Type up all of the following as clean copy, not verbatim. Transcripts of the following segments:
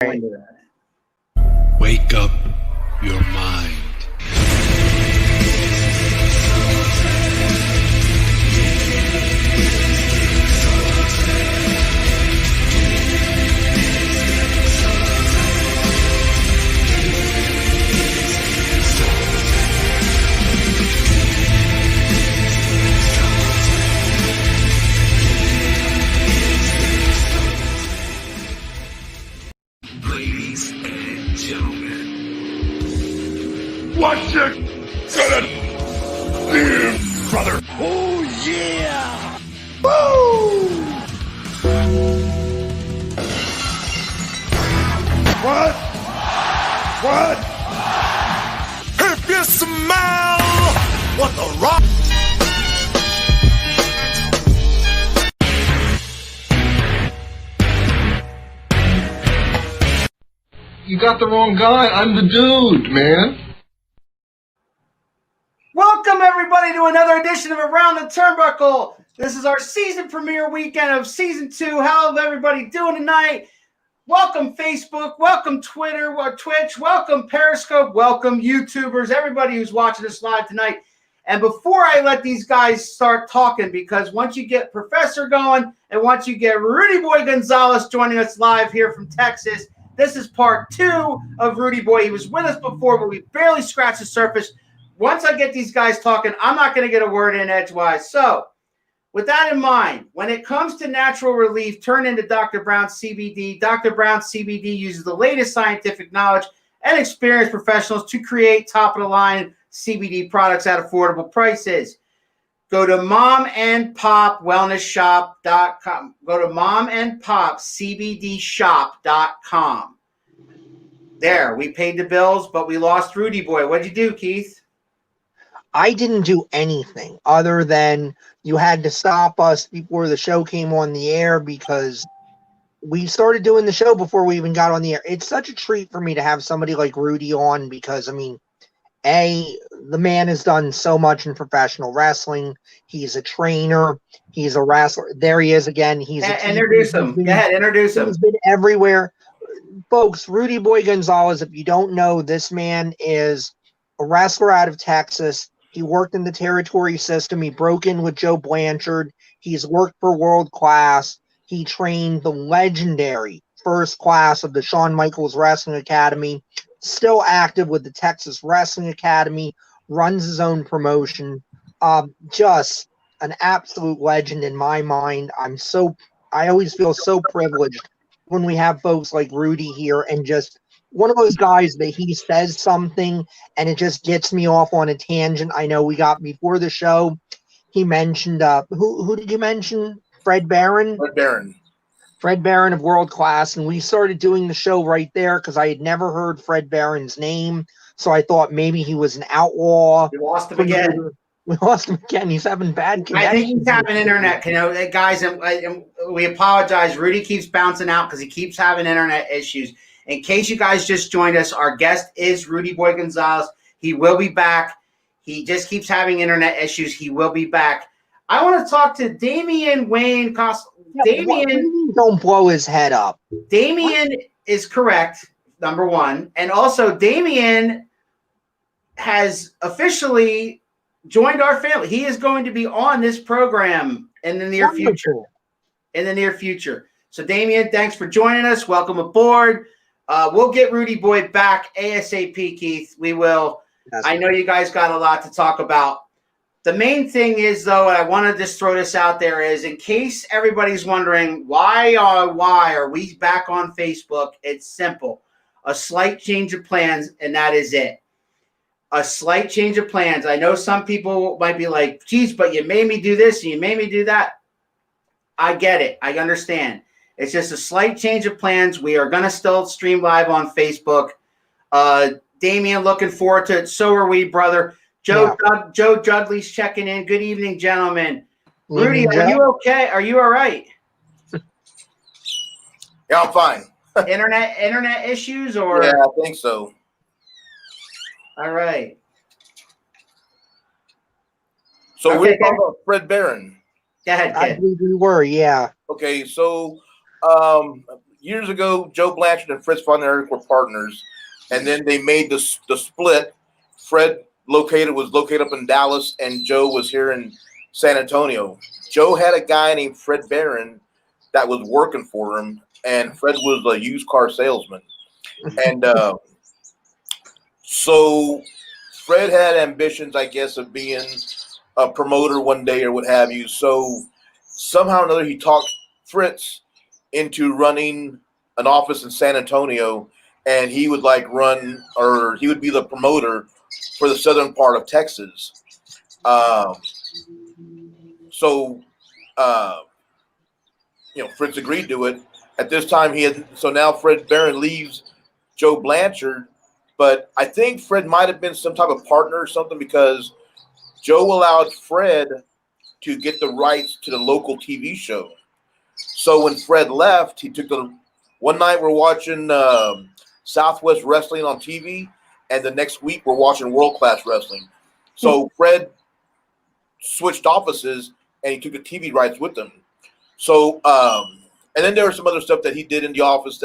Wake up your mind. Ladies and gentlemen, what you gonna do, brother? Oh yeah! Woo! What? If you smell what the rock. You got the wrong guy. I'm the dude, man. Welcome, everybody, to another edition of Around the Turnbuckle. This is our season premiere weekend of Season 2. How's everybody doing tonight? Welcome, Facebook. Welcome, Twitter, Twitch. Welcome, Periscope. Welcome, YouTubers. Everybody who's watching us live tonight. And before I let these guys start talking, because once you get Professor going and once you get Rudy Boy Gonzalez joining us live here from Texas, this is part 2 of Rudy Boy. He was with us before, but we barely scratched the surface. Once I get these guys talking, I'm not going to get a word in edgewise. So, with that in mind, when it comes to natural relief, turn into Dr. Brown's CBD. Dr. Brown's CBD uses the latest scientific knowledge and experienced professionals to create top-of-the-line CBD products at affordable prices. Go to momandpopwellnessshop.com. Go to momandpopcbdshop.com. There, we paid the bills, but we lost Rudy Boy. What'd you do, Keith? I didn't do anything other than you had to stop us before the show came on the air because we started doing the show before we even got on the air. It's such a treat for me to have somebody like Rudy on because, I mean, the man has done so much in professional wrestling. He's a trainer. He's a wrestler. There he is again. Introduce him. Go ahead, introduce him. He's been everywhere. Folks, Rudy Boy Gonzalez, if you don't know, this man is a wrestler out of Texas. He worked in the territory system. He broke in with Joe Blanchard. He's worked for World Class. He trained the legendary first class of the Shawn Michaels Wrestling Academy. Still active with the Texas Wrestling Academy. Runs his own promotion. Just an absolute legend in my mind. I always feel so privileged when we have folks like Rudy here, and just one of those guys that he says something and it just gets me off on a tangent. I know we got before the show, he mentioned, who did you mention? Fred Barron? Fred Barron of World Class, and we started doing the show right there because I had never heard Fred Barron's name, so I thought maybe he was an outlaw. We lost him again. We lost him again. He's having bad connections. I think he's having internet. Guys, we apologize. Rudy keeps bouncing out because he keeps having internet issues. In case you guys just joined us, our guest is Rudy Boy Gonzalez. He will be back. He just keeps having internet issues. He will be back. I want to talk to Damian Wayne Cost. Damian, don't blow his head up. Damian is correct, number one. And also, Damian has officially joined our family. He is going to be on this program in the near future. So, Damian, thanks for joining us. Welcome aboard. We'll get Rudy Boy back ASAP, Keith. We will. I know you guys got a lot to talk about. The main thing is, though, and I want to just throw this out there, is in case everybody's wondering why are we back on Facebook, it's simple. A slight change of plans, and that is it. A slight change of plans. I know some people might be like, geez, but you made me do this and you made me do that. I get it. I understand. It's just a slight change of plans. We are going to still stream live on Facebook. Damian, looking forward to it. So are we, brother. Joe Judley's checking in. Good evening, gentlemen. Rudy, are you okay? Are you all right? Yeah, I'm fine. Internet issues or? Yeah, I think so. All right. So we're talking about Fred Barron. Go ahead, I believe we were, yeah. Okay, so years ago, Joe Blanchard and Fritz von Erich were partners, and then they made the split. Fred was located up in Dallas, and Joe was here in San Antonio. Joe had a guy named Fred Barron that was working for him, and Fred was a used car salesman. And so Fred had ambitions, I guess, of being a promoter one day or what have you. So somehow or another, he talked Fritz into running an office in San Antonio, and he would he would be the promoter for the southern part of Texas. Fritz agreed to it. At this time, now Fred Barron leaves Joe Blanchard, but I think Fred might have been some type of partner or something, because Joe allowed Fred to get the rights to the local TV show. So when Fred left, he took one night we're watching Southwest Wrestling on TV, and the next week we're watching World Class Wrestling. So Fred switched offices, and he took the TV rights with him. So, and then there was some other stuff that he did in the office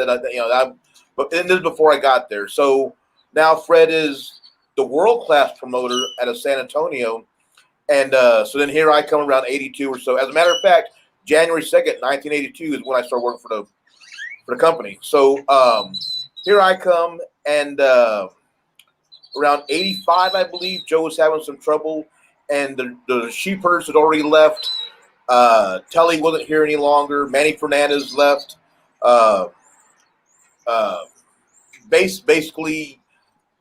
but this is before I got there. So now Fred is the world class promoter out of San Antonio. And so then here I come around 82 or so. As a matter of fact, January 2nd, 1982 is when I started working for the company. So here I come, and around 85, I believe, Joe was having some trouble, and the sheepherds had already left. Telly wasn't here any longer. Manny Fernandez left. Basically,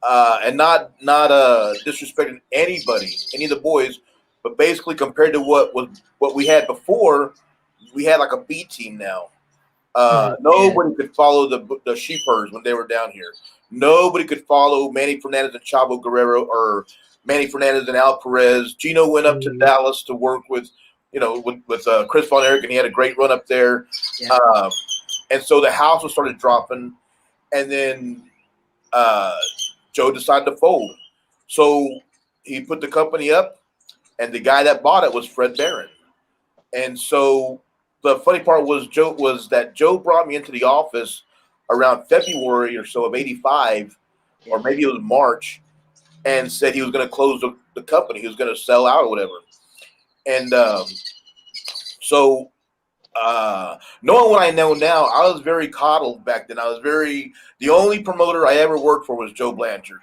and not disrespecting anybody, any of the boys, but basically compared to what we had before, we had like a B team now. Nobody could follow the sheepherds when they were down here. Nobody could follow Manny Fernandez and Chavo Guerrero, or Manny Fernandez and Al Perez. Gino went up to Dallas to work with Chris Von Erich, and he had a great run up there. Yeah. And so the house was started dropping, and then Joe decided to fold. So he put the company up, and the guy that bought it was Fred Barron. And so the funny part was that Joe brought me into the office around February or so of 85, or maybe it was March, and said he was going to close the company. He was going to sell out or whatever. And knowing what I know now, I was very coddled back then. The only promoter I ever worked for was Joe Blanchard.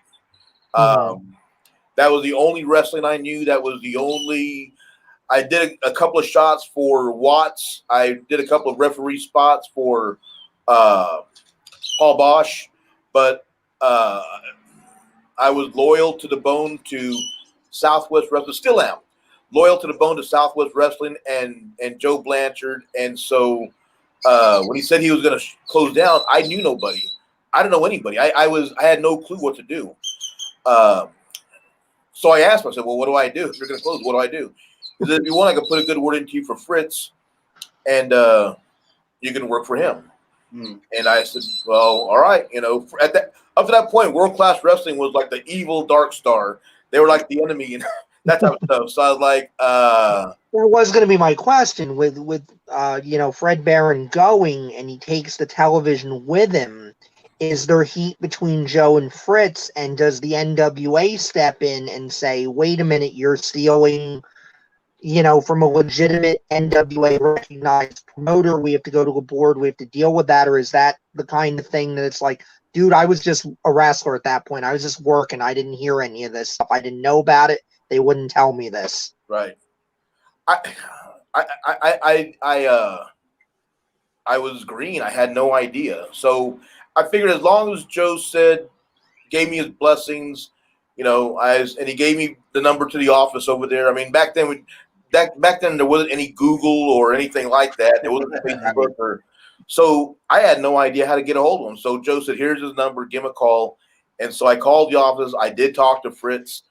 That was the only wrestling I knew. That was the only. I did a couple of shots for Watts. I did a couple of referee spots for Paul Bosch, but I was loyal to the bone to Southwest Wrestling. Still am loyal to the bone to Southwest Wrestling and Joe Blanchard. And so when he said he was going to close down, I knew nobody. I didn't know anybody. I had no clue what to do. So I asked him, I said, well, what do I do? If you're going to close, what do I do? He said, if you want, I can put a good word into you for Fritz, and you can work for him. And I said, well, all right. Up to that point, World Class Wrestling was like the evil Dark Star. They were like the enemy and that type of stuff. So I was like, that was going to be my question with Fred Barron going, and he takes the television with him. Is there heat between Joe and Fritz, and does the NWA step in and say, wait a minute, you're stealing, from a legitimate NWA recognized promoter, we have to go to a board, we have to deal with that? Or is that the kind of thing that it's like, dude, I was just a wrestler at that point. I was just working. I didn't hear any of this stuff. I didn't know about it. They wouldn't tell me this. Right. I was green. I had no idea. So I figured as long as Joe gave me his blessings, and he gave me the number to the office over there. I mean, back then there wasn't any Google or anything like that. There wasn't Facebook so I had no idea how to get a hold of him. So Joe said, here's his number, give him a call. And so I called the office. I did talk to Fritz,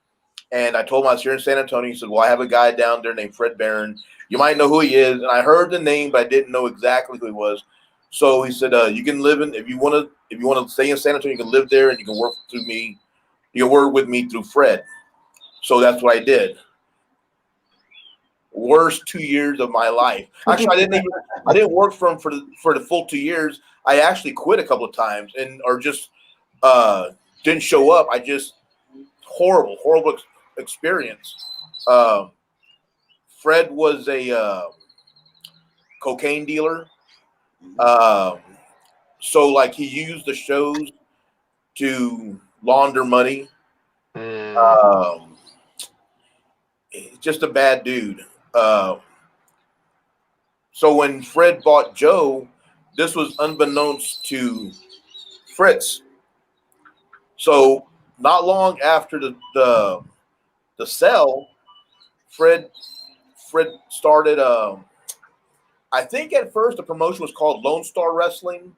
and I told him I was here in San Antonio. He said, well, I have a guy down there named Fred Barron. You might know who he is. And I heard the name, but I didn't know exactly who he was. So he said, you can live if you want to stay in San Antonio, you can live there, and you can work through me. You can work with me through Fred. So that's what I did. worst 2 years of my life. Actually, I didn't work for him for the full 2 years. I actually quit a couple of times or just didn't show up. I just horrible experience. Fred was a cocaine dealer. So like he used the shows to launder money. Just a bad dude. So when Fred bought Joe, this was unbeknownst to Fritz. So not long after the sell, Fred started. I think at first the promotion was called Lone Star Wrestling,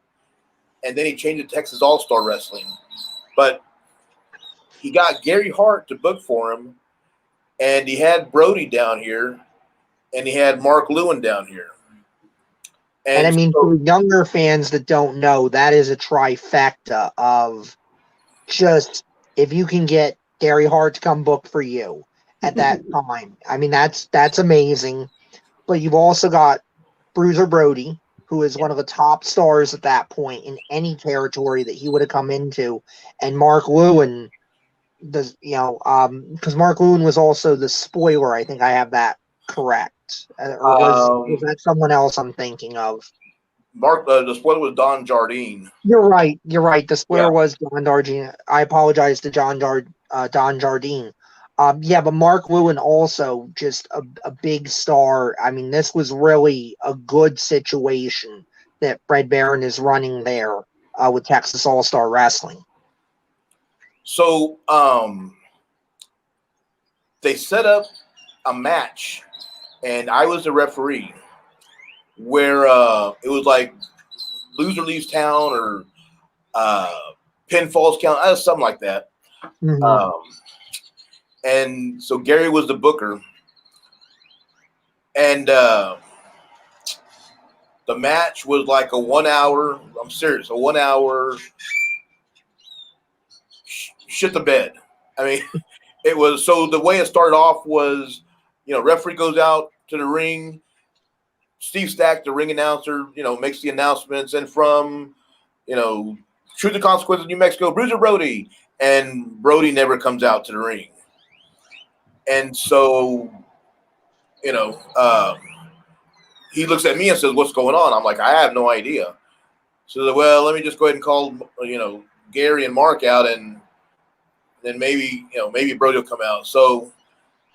and then he changed it to Texas All Star Wrestling. But he got Gary Hart to book for him, and he had Brody down here, and he had Mark Lewin down here. And I mean, for younger fans that don't know, that is a trifecta of just if you can get Gary Hart to come book for you at that time. I mean, that's amazing. But you've also got Bruiser Brody, who is one of the top stars at that point in any territory that he would have come into, and Mark Lewin, because Mark Lewin was also the spoiler. I think I have that correct. Or was that someone else I'm thinking of? Mark, the spoiler was Don Jardine. You're right. The spoiler was Don Jardine. I apologize to Don Jardine. But Mark Lewin also just a big star. I mean, this was really a good situation that Fred Barron is running there with Texas All-Star Wrestling. So they set up a match, and I was the referee, where it was like loser leaves town or pinfalls count, something like that. Mm-hmm. And so Gary was the booker, and the match was like a 1 hour. I'm serious, a 1 hour shit the bed. I mean, it was, so the way it started off was, referee goes out to the ring. Steve Stack, the ring announcer, makes the announcements, and from, Truth and Consequences, New Mexico, Bruiser Brody, and Brody never comes out to the ring. And so, he looks at me and says, "What's going on?" I'm like, "I have no idea." So, well, let me just go ahead and call, Gary and Mark out, and then maybe Brody will come out. So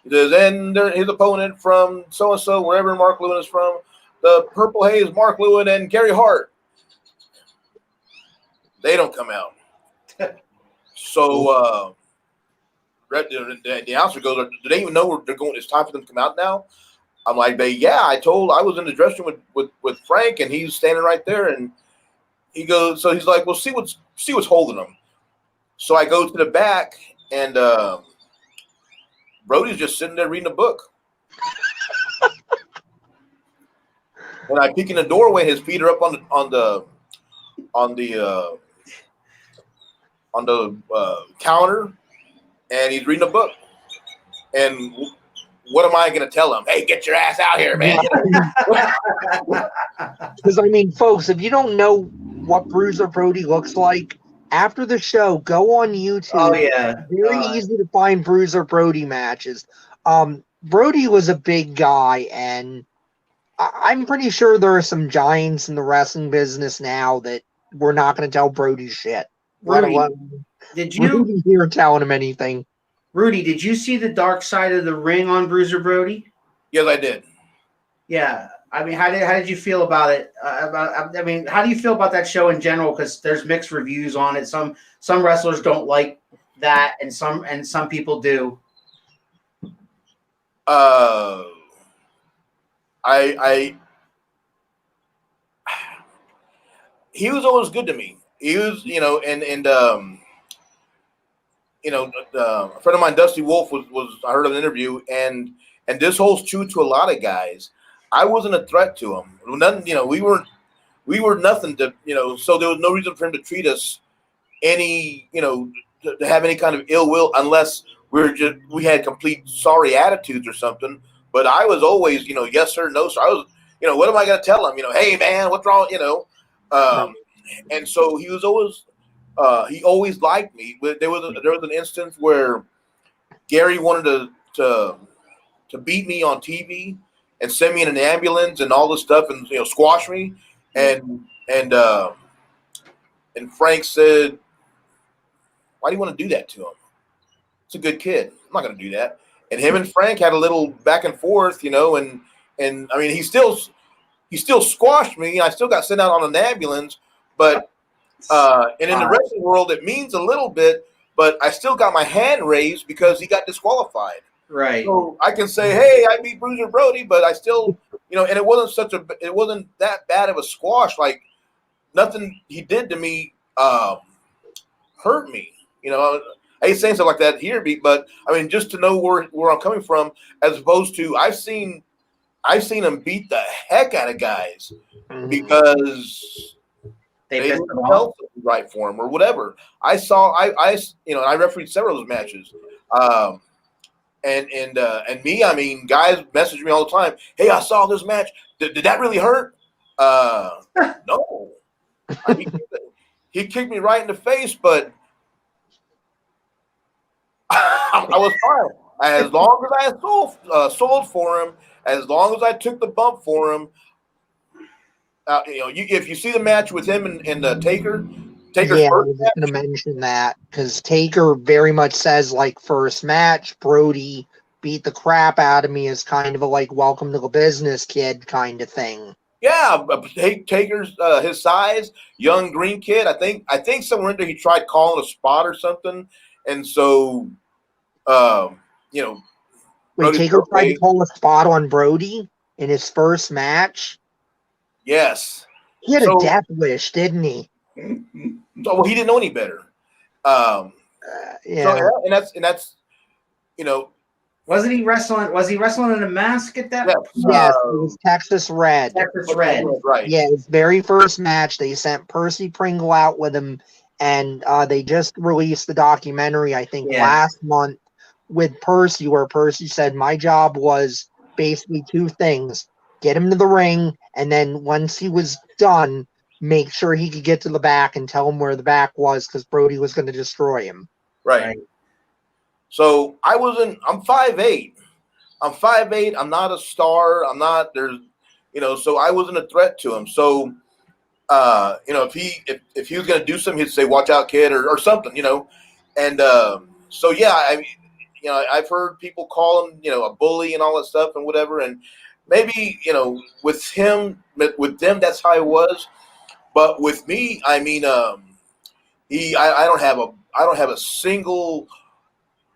then his opponent from so-and-so, wherever Mark Lewin is from, the Purple Haze, Mark Lewin and Gary Hart. They don't come out. So the announcer goes, "Do they even know they're going? It's time for them to come out now?" I'm like, I was in the dressing room with Frank, and he's standing right there, and he goes, so he's like, "Well, see what's holding them." So I go to the back, and Brody's just sitting there reading a book. When I peek in the doorway, his feet are up on the counter, and he's reading a book. And what am I going to tell him? "Hey, get your ass out here, man!" Because I mean, folks, if you don't know what Bruiser Brody looks like, after the show, go on YouTube. Oh yeah, very easy to find Bruiser Brody matches. Brody was a big guy, and I'm pretty sure there are some giants in the wrestling business now that we're not going to tell Brody shit. Rudy, did you hear telling him anything? Rudy, did you see the dark side of the ring on Bruiser Brody? Yes, I did. Yeah, I mean, how did you feel about it? How do you feel about that show in general? Because there's mixed reviews on it. Some wrestlers don't like that, and some people do. He was always good to me. He was, a friend of mine, Dusty Wolf, was I heard of an interview, and this holds true to a lot of guys. I wasn't a threat to him. Nothing, we were nothing to, so there was no reason for him to treat us any, to have any kind of ill will, unless we had complete sorry attitudes or something. But I was always, yes sir, no sir. I was, what am I going to tell him? Hey man, what's wrong? And so he was always, he always liked me. But there was an instance where Gary wanted to beat me on TV and send me in an ambulance and all this stuff and squash me. And Frank said, "Why do you want to do that to him? It's a good kid. I'm not going to do that." And him and Frank had a little back and forth, and I mean he still squashed me. I still got sent out on an ambulance, but and in the wrestling world it means a little bit, but I still got my hand raised because he got disqualified. Right. So I can say, "Hey, I beat Bruiser Brody," but I still, and it wasn't that bad of a squash. Like nothing he did to me hurt me. I hate saying stuff like that here, but I mean just to know where I'm coming from, as opposed to I've seen him beat the heck out of guys because they didn't felt right for him or whatever. I refereed several of those matches. And me, I mean, guys message me all the time. "Hey, I saw this match. Did that really hurt?" No. I mean, he kicked me right in the face, but I was fine. As long as I sold for him, as long as I took the bump for him. If you see the match with him and Taker's I first was match, going to mention that because Taker very much says like first match, Brody beat the crap out of me as kind of a like welcome to the business kid kind of thing. yeah, Taker's his size, young green kid. I think somewhere in there he tried calling a spot or something, and so Wait, Taker tried to call a spot on Brody in his first match. Yes, He had a death wish, didn't he? So well, he didn't know any better. Yeah. So, and that's Wasn't he wrestling? Was he wrestling in a mask at that? Yes, it was Texas Red. Texas Red, right? Yeah, his very first match. They sent Percy Pringle out with him, and they just released the documentary, I think, last month with Percy, where Percy said my job was basically two things: get him to the ring, and then once he was done, make sure he could get to the back and tell him where the back was because Brody was going to destroy him. Right. So I'm 5'8". I'm 5'8". I'm not a star. I'm not so I wasn't a threat to him. So, if he was going to do something, he'd say, "Watch out, kid," or something, And so, yeah, I mean, I've heard people call him, a bully and all that stuff and whatever. And maybe, with them, that's how it was. But with me, I mean, I don't have a single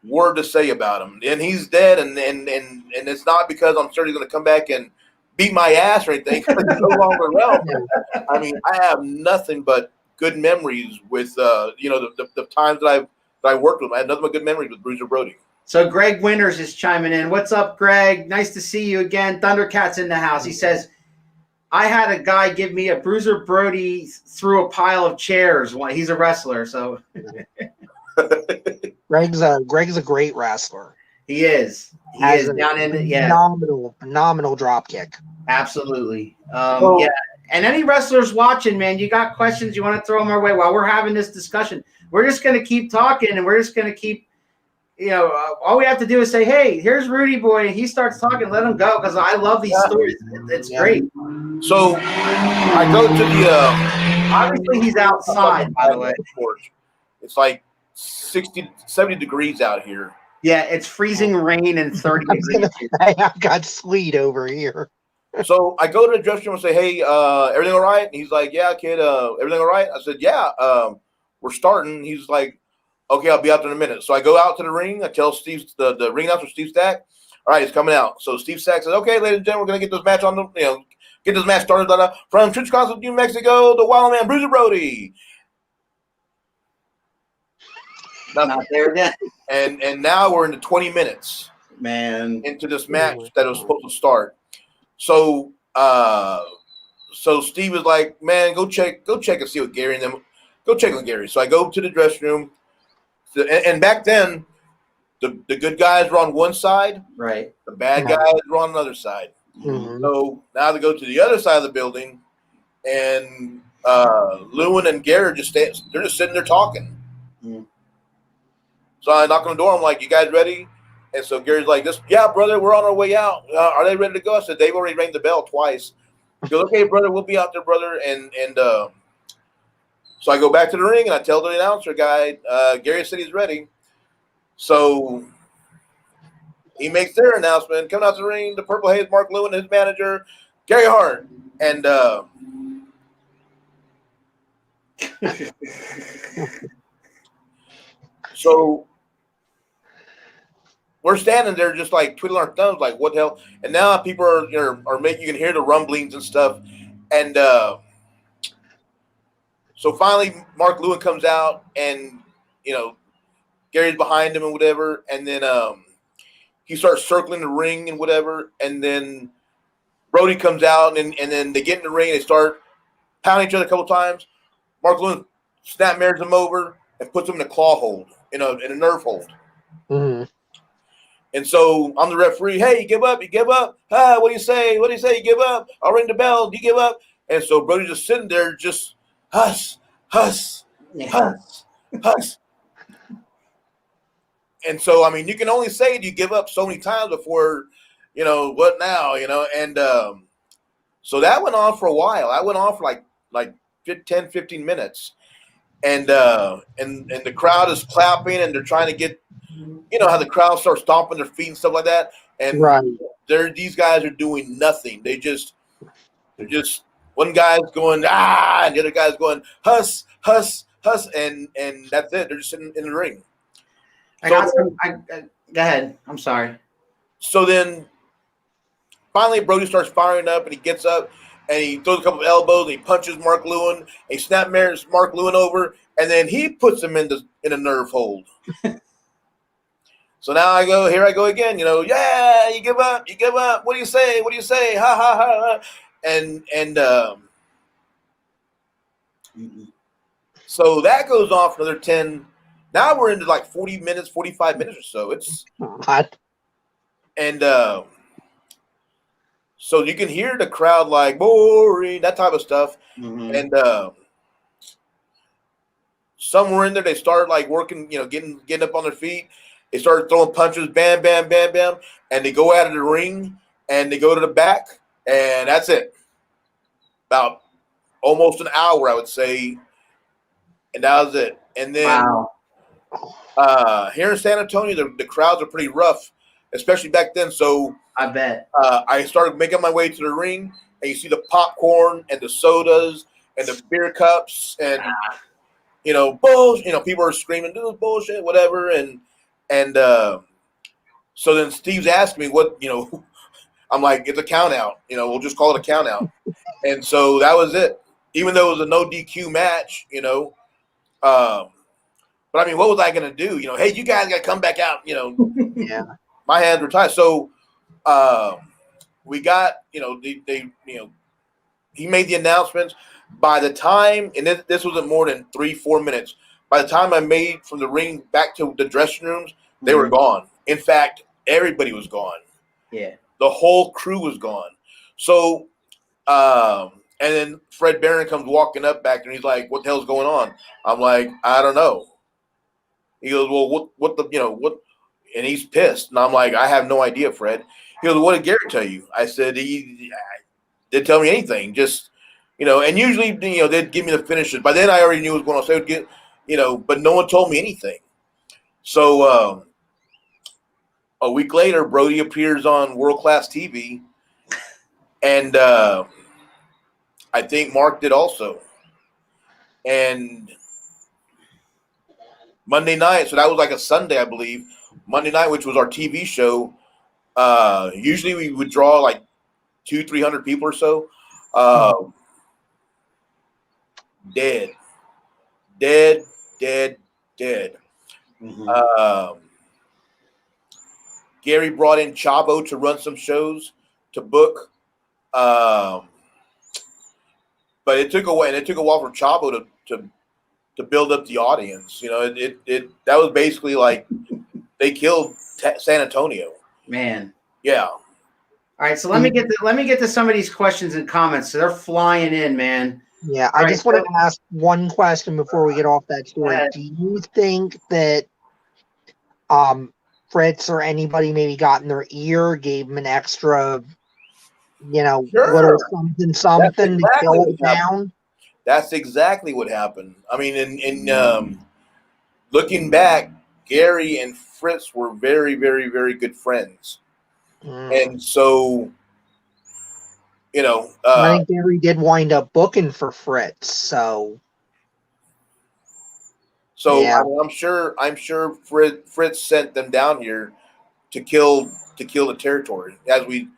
word to say about him, and he's dead, and it's not because I'm sure he's going to come back and beat my ass or anything. He's no longer around. I mean, I have nothing but good memories with the times that I worked with him. I had nothing but good memories with Bruiser Brody. So Greg Winters is chiming in. What's up, Greg? Nice to see you again. Thundercat's in the house. He says, "I had a guy give me a Bruiser Brody through a pile of chairs." He's a wrestler, so Greg's a great wrestler. he is. He is down in phenomenal drop kick. Absolutely. Yeah. And any wrestlers watching, man, you got questions, you want to throw them our way while we're having this discussion. We're just going to keep talking, and we're just going to keep, all we have to do is say, "Hey, here's Rudy Boy," and he starts talking. Let him go, because I love these stories. It's great. So I go to the obviously he's outside, by the way. It's like 60, 70 degrees out here. Yeah, it's freezing rain and 30 degrees. I've got sleet over here. So I go to the dressing room and say, "Hey, everything all right?" And he's like, "Yeah, kid, everything all right?" I said, "Yeah, we're starting." He's like, "Okay, I'll be out there in a minute." So I go out to the ring. I tell Steve, the ring announcer, Steve Stack, "All right, he's coming out." So Steve Stack says, "Okay, ladies and gentlemen, we're going to get this match get this match started from Tucson, New Mexico, the Wild Man, Bruiser Brody." Not there again. And now we're into 20 minutes, man, into this match that was supposed to start. So Steve was like, "Man, go check and see what Gary and them. Go check on Gary." So I go to the dressing room, and back then, the good guys were on one side, Right. the bad Yeah. guys were on another side. Mhm. So now they go to the other side of the building, and Lewin and Garrett they're just sitting there talking. Mm. So I knock on the door. I'm like, "You guys ready?" And so Gary's like, "Yeah, brother, we're on our way out. Are they ready to go?" I said, "They've already rang the bell twice." He goes, "Okay, brother, we'll be out there, brother." And so I go back to the ring and I tell the announcer guy, Gary said he's ready. So he makes their announcement. Coming out to the ring, the Purple Haze, Mark Lewin, his manager, Gary Hart. And so we're standing there just like twiddling our thumbs, like, what the hell? And now people are making, you can hear the rumblings and stuff. And so finally, Mark Lewin comes out and, Gary's behind him and whatever. And then he starts circling the ring and whatever. And then Brody comes out and then they get in the ring. They start pounding each other a couple times. Mark Lewin snapmares him over and puts him in a claw hold, in a nerve hold. Mhm. And so I'm the referee. Hey, you give up? You give up? What do you say? What do you say? You give up? I'll ring the bell. You give up? And so Brody's just sitting there, just hush, hush, hush, hush. And so, I mean, you can only say you give up so many times before, what now, and so that went on for a while. I went on for like 10, 15 minutes. And the crowd is clapping and they're trying to get, how the crowd starts stomping their feet and stuff like that. And Right. these guys are doing nothing. They're just one guy's going, and the other guy's going, huss, huss, huss, and that's it. They're just sitting in the ring. Go ahead. I'm sorry. So then finally Brody starts firing up and he gets up and he throws a couple of elbows and he punches Mark Lewin. And he snapmares Mark Lewin over and then he puts him in a nerve hold. So now here I go again, yeah, you give up. What do you say? What do you say? Ha, ha, ha, ha. And so that goes on for another 10. Now we're into like 40 minutes, 45 minutes or so. It's Hot. and so you can hear the crowd like boring, that type of stuff. Mm-hmm. And somewhere in there they started like working, getting up on their feet. They started throwing punches, bam, bam, bam, bam, and they go out of the ring and they go to the back, and that's it. About almost an hour, I would say, and that was it. And then here in San Antonio, the crowds are pretty rough, especially back then. So I bet. I started making my way to the ring, and you see the popcorn and the sodas and the beer cups and bullshit. People are screaming, "This is bullshit," whatever. And so then Steve's asking me what, I'm like, it's a count out. We'll just call it a count out. And so that was it. Even though it was a no DQ match, but I mean, what was I going to do? Hey, you guys got to come back out. Yeah. My hands were tied. So we got, he made the announcements. By the time, and this wasn't more than 3-4 minutes, by the time I made from the ring back to the dressing rooms, they were gone. In fact, everybody was gone. Yeah. The whole crew was gone. So, and then Fred Barron comes walking up back there and he's like, "What the hell's going on?" I'm like, "I don't know." He goes, "Well, what?" And he's pissed. And I'm like, "I have no idea, Fred." He goes, "What did Garrett tell you?" I said, "He didn't tell me anything. Just, and usually, they'd give me the finishes. By then I already knew what was going on. So they'd get, but no one told me anything." So, a week later, Brody appears on World Class TV, and I think Mark did also. And Monday night, so that was like a Sunday, I believe. Monday night, which was our TV show, usually we would draw like 200-300 people or so. Dead. Mm-hmm. Gary brought in Chavo to run some shows, to book. But it took a while, and it took a while for Chavo to build up the audience. That was basically like they killed San Antonio. Man. Yeah. All right, so let me get to some of these questions and comments. So they're flying in, man. Yeah, All I right, just wanted to ask one question before we get off that story. Do you think that Fritz or anybody maybe got in their ear, gave him an extra, little something to kill it down? That's exactly what happened. I mean, in looking back, Gary and Fritz were very, very, very good friends, and so I think Gary did wind up booking for Fritz, so. Yeah. I mean, I'm sure Fritz sent them down here to kill the territory, as we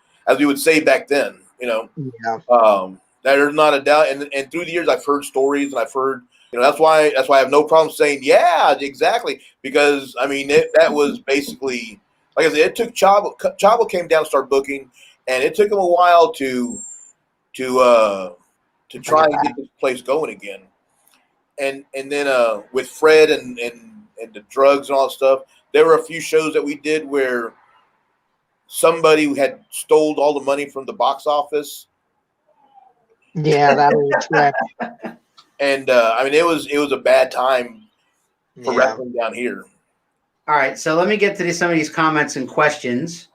would say back then. Yeah. There's not a doubt. And through the years, I've heard stories, and I've heard, that's why I have no problem saying, yeah, exactly, because I mean that was basically, like I said, it took Chavo. Chavo came down and started booking, and it took him a while to try and get this place going again. And then with Fred and the drugs and all that stuff, there were a few shows that we did where somebody had stole all the money from the box office. Yeah, that old trick. And I mean, it was a bad time for wrestling down here. All right, so let me get to some of these comments and questions.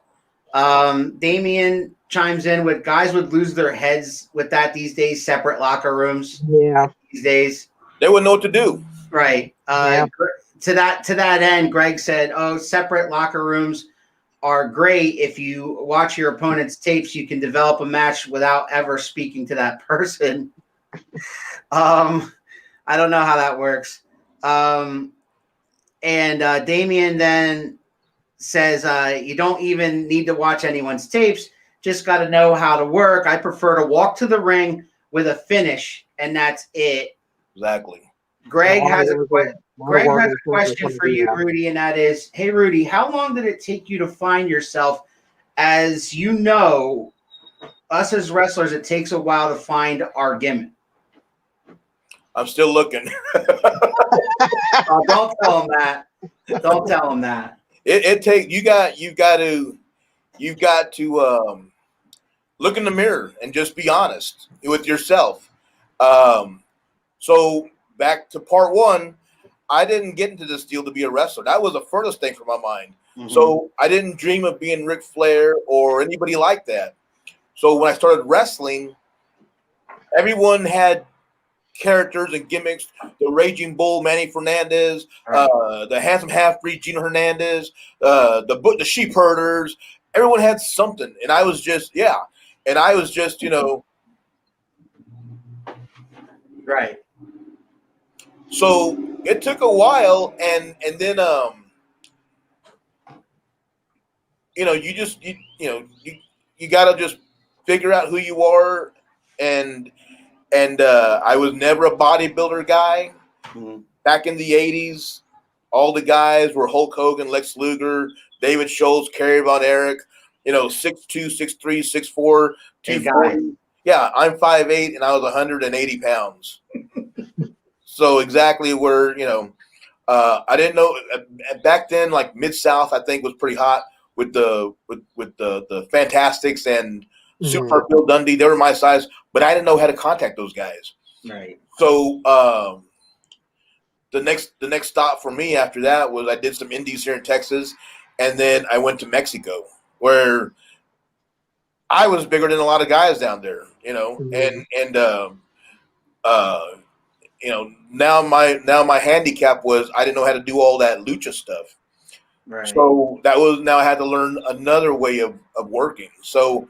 Damien chimes in with guys would lose their heads with that these days. Separate locker rooms. Yeah. These days. They wouldn't know what to do. Right. To that end, Greg said, "Oh, separate locker rooms are great. If you watch your opponent's tapes, you can develop a match without ever speaking to that person." I don't know how that works. And Damien then says, "You don't even need to watch anyone's tapes. Just got to know how to work. I prefer to walk to the ring with a finish, and that's it." Exactly. Greg has a question for you, Rudy, and that is, hey, Rudy, how long did it take you to find yourself? As you know, us as wrestlers, it takes a while to find our gimmick. I'm still looking. Oh, don't tell him that. Don't tell him that. You've got to look in the mirror and just be honest with yourself. So back to part one, I didn't get into this deal to be a wrestler. That was the furthest thing from my mind. Mm-hmm. So I didn't dream of being Ric Flair or anybody like that. So when I started wrestling, everyone had characters and gimmicks. The Raging Bull, Manny Fernandez, the handsome half-breed, Gino Hernandez, the sheep herders. Everyone had something. And I was just, Right. So it took a while, and then you gotta just figure out who you are, and I was never a bodybuilder guy. Mm-hmm. Back in the 80s, all the guys were Hulk Hogan, Lex Luger, David Schultz, Kerry Von Erich, 6'2", 6'3", 6'4", 240. Yeah, I'm 5'8", and I was 180 pounds. So exactly where, I didn't know back then, like Mid-South, I think was pretty hot with the Fantastics and Super Bill Dundee. They were my size, but I didn't know how to contact those guys. Right. So the next stop for me after that was I did some indies here in Texas, and then I went to Mexico, where I was bigger than a lot of guys down there, now my handicap was I didn't know how to do all that lucha stuff. Right. So now I had to learn another way of working. So,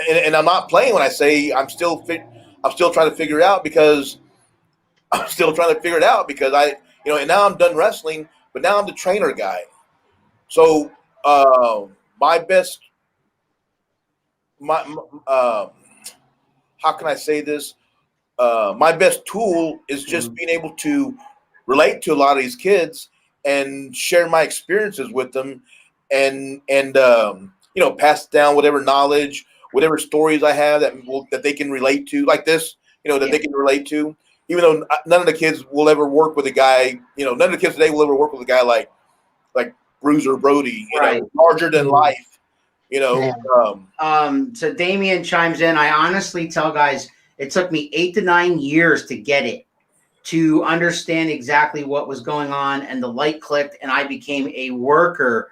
and I'm not playing when I say I'm still trying to figure it out, because I'm still trying to figure it out because and now I'm done wrestling, but now I'm the trainer guy. So, how can I say this? My best tool is just being able to relate to a lot of these kids and share my experiences with them, and pass down whatever knowledge, whatever stories I have that they can relate to, like this, that they can relate to, even though none of the kids will ever work with a guy, none of the kids today will ever work with a guy like Bruiser Brody, Right. larger than life, Yeah. So Damien chimes in. I honestly tell guys it took me 8 to 9 years to get it, to understand exactly what was going on, and the light clicked and I became a worker.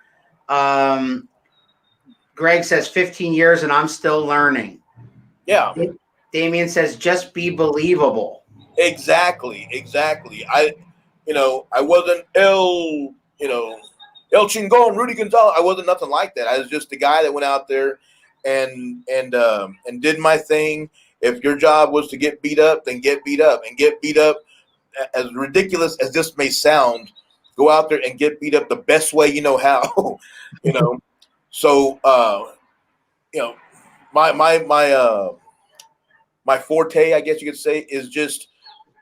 Greg says 15 years and I'm still learning. Yeah. Damien says just be believable. Exactly. I wasn't El Chingon, Rudy Gonzalez. I wasn't nothing like that. I was just the guy that went out there and did my thing. If your job was to get beat up, then get beat up. As ridiculous as this may sound, go out there and get beat up the best way you know how. So my forte, I guess you could say,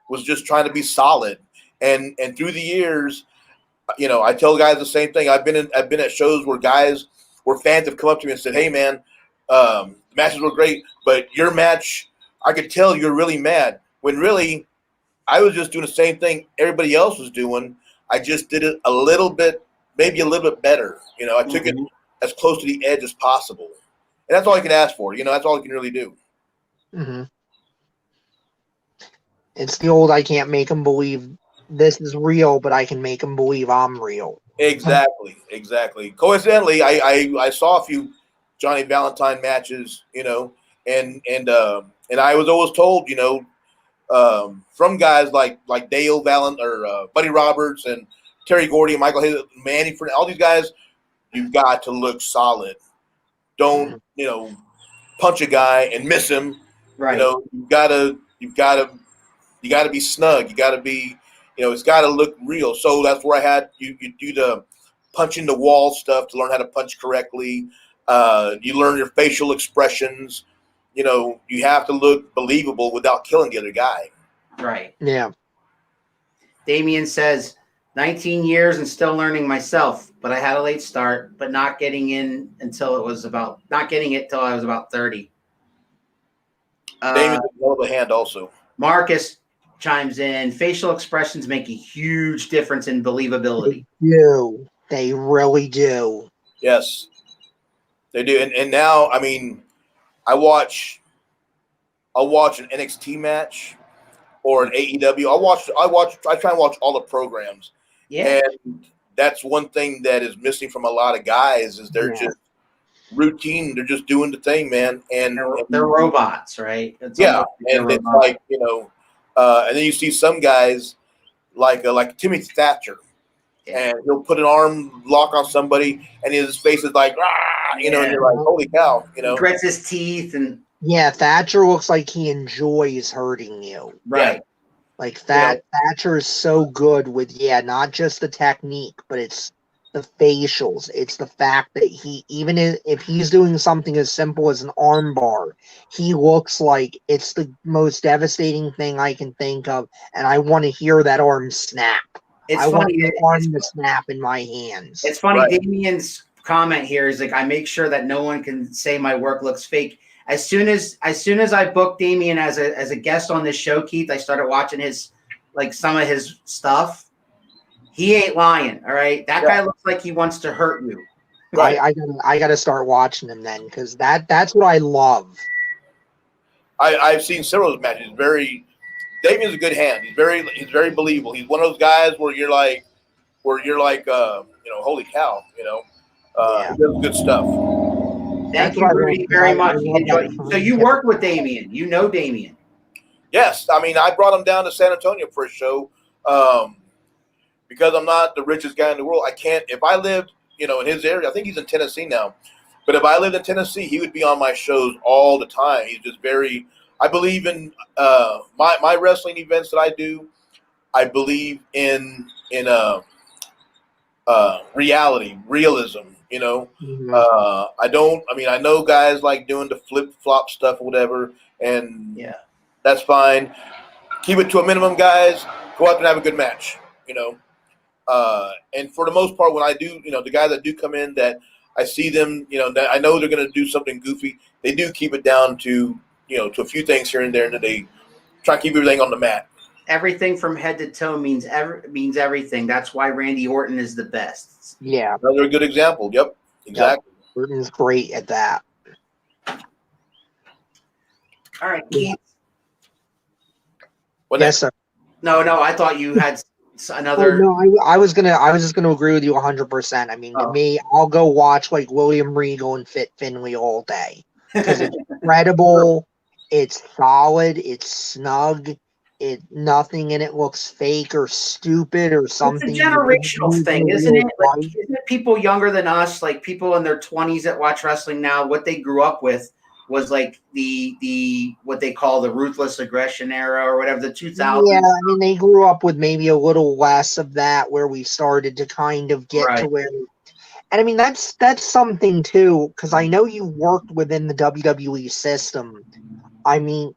was just trying to be solid. And through the years, I tell guys the same thing. I've been at shows where fans have come up to me and said, "Hey man, the matches were great, but your match, I could tell you're really mad." When really, I was just doing the same thing everybody else was doing. I just did it a little bit, maybe a little bit better. I took it as close to the edge as possible, and that's all I can ask for. That's all I can really do. Mm-hmm. It's the old I can't make them believe this is real, but I can make them believe I'm real. Exactly. Coincidentally, I saw a few Johnny Valentine matches, and I was always told, from guys like Dale Valent or Buddy Roberts and Terry Gordy and Michael Hayes, Manny, all these guys, you've got to look solid. Don't punch a guy and miss him. Right. You've got to be snug. You got to be, it's got to look real. So that's where I had you do the punching the wall stuff to learn how to punch correctly. You learn your facial expressions. You have to look believable without killing the other guy. Right. Yeah. Damien says 19 years and still learning myself, but I had a late start, but not getting it till I was about 30. Damien's a hell of a hand also. Marcus chimes in. Facial expressions make a huge difference in believability. They really do. Yes, they do. And now, I mean, I'll watch an NXT match or an AEW. I try and watch all the programs. Yeah. And that's one thing that is missing from a lot of guys is they're just routine. They're just doing the thing, man. And they're robots, right? And it's like, and then you see some guys like Timothy Thatcher, and he'll put an arm lock on somebody, and his face is like, and you're like, holy cow, He grits his teeth and. Yeah, Thatcher looks like he enjoys hurting you. Right. Yeah. Like Thatcher is so good with not just the technique, but it's the facials. It's the fact that he, even if he's doing something as simple as an arm bar, he looks like it's the most devastating thing I can think of, and I want to hear that arm snap. I want the arm to snap in my hands. It's funny, right. Damien's comment here is like, I make sure that no one can say my work looks fake. As soon as I booked Damien as a guest on this show, Keith, I started watching some of his stuff. He ain't lying, all right? That guy looks like he wants to hurt you. Right. I gotta start watching him then, because that's what I love. I've seen several of his matches. Damien's a good hand. He's very believable. He's one of those guys where you're like, holy cow, he does good stuff. Thank you, Rudy, very much. So you work with Damien. You know Damien. Yes. I mean, I brought him down to San Antonio for a show. Because I'm not the richest guy in the world, I can't. If I lived, in his area, I think he's in Tennessee now. But if I lived in Tennessee, he would be on my shows all the time. He's just very. I believe in my wrestling events that I do. I believe in realism. Mm-hmm. I know guys like doing the flip flop stuff or whatever, and that's fine. Keep it to a minimum, guys. Go out there and have a good match. And for the most part, when I do, the guys that do come in that I see them, that I know they're going to do something goofy, they do keep it down to, to a few things here and there, and they try to keep everything on the mat. everything from head to toe means everything. That's why Randy Orton is the best. Yeah, Another good example. Yep, exactly. Yep. Orton's great at that. All right, Keith. Yes, sir. No, I thought you had Oh, another. no, I was just gonna agree with you 100%. I mean, to me, I'll go watch like William Regal and Fit Finley all day because it's credible, it's solid, it's snug, nothing in it looks fake or stupid or It's a something. generational thing, isn't it? Like, isn't it people younger than us, like people in their 20s that watch wrestling now, what they grew up with was like the what they call the ruthless aggression era or whatever, the 2000s. Yeah, I mean, they grew up with maybe a little less of that, where we started to kind of get to where. And I mean, that's something too, because I know you worked within the WWE system. I mean,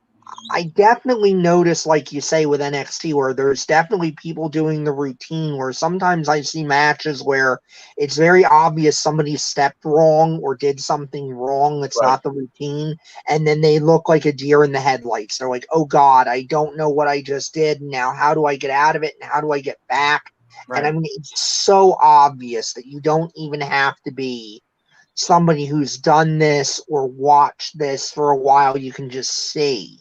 I definitely notice, like you say, with NXT, where there's definitely people doing the routine, where sometimes I see matches where it's very obvious somebody stepped wrong or did something wrong that's not the routine, and then they look like a deer in the headlights. They're like, oh God, I don't know what I just did. Now, how do I get out of it? And how do I get back? Right. And I mean, it's so obvious that you don't even have to be somebody who's done this or watched this for a while. You can just see.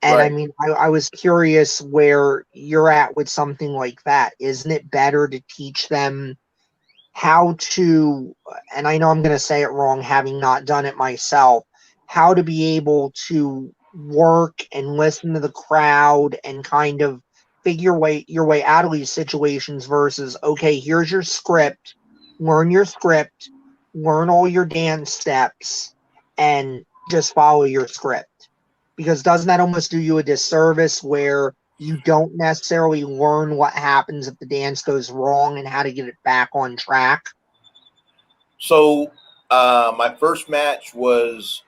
And I mean, I was curious where you're at with something like that. Isn't it better to teach them how to, and I know I'm going to say it wrong, having not done it myself, how to be able to work and listen to the crowd and kind of figure your way out of these situations versus, okay, here's your script, learn all your dance steps, and just follow your script. Because doesn't that almost do you a disservice where you don't necessarily learn what happens if the dance goes wrong and how to get it back on track? So my first match was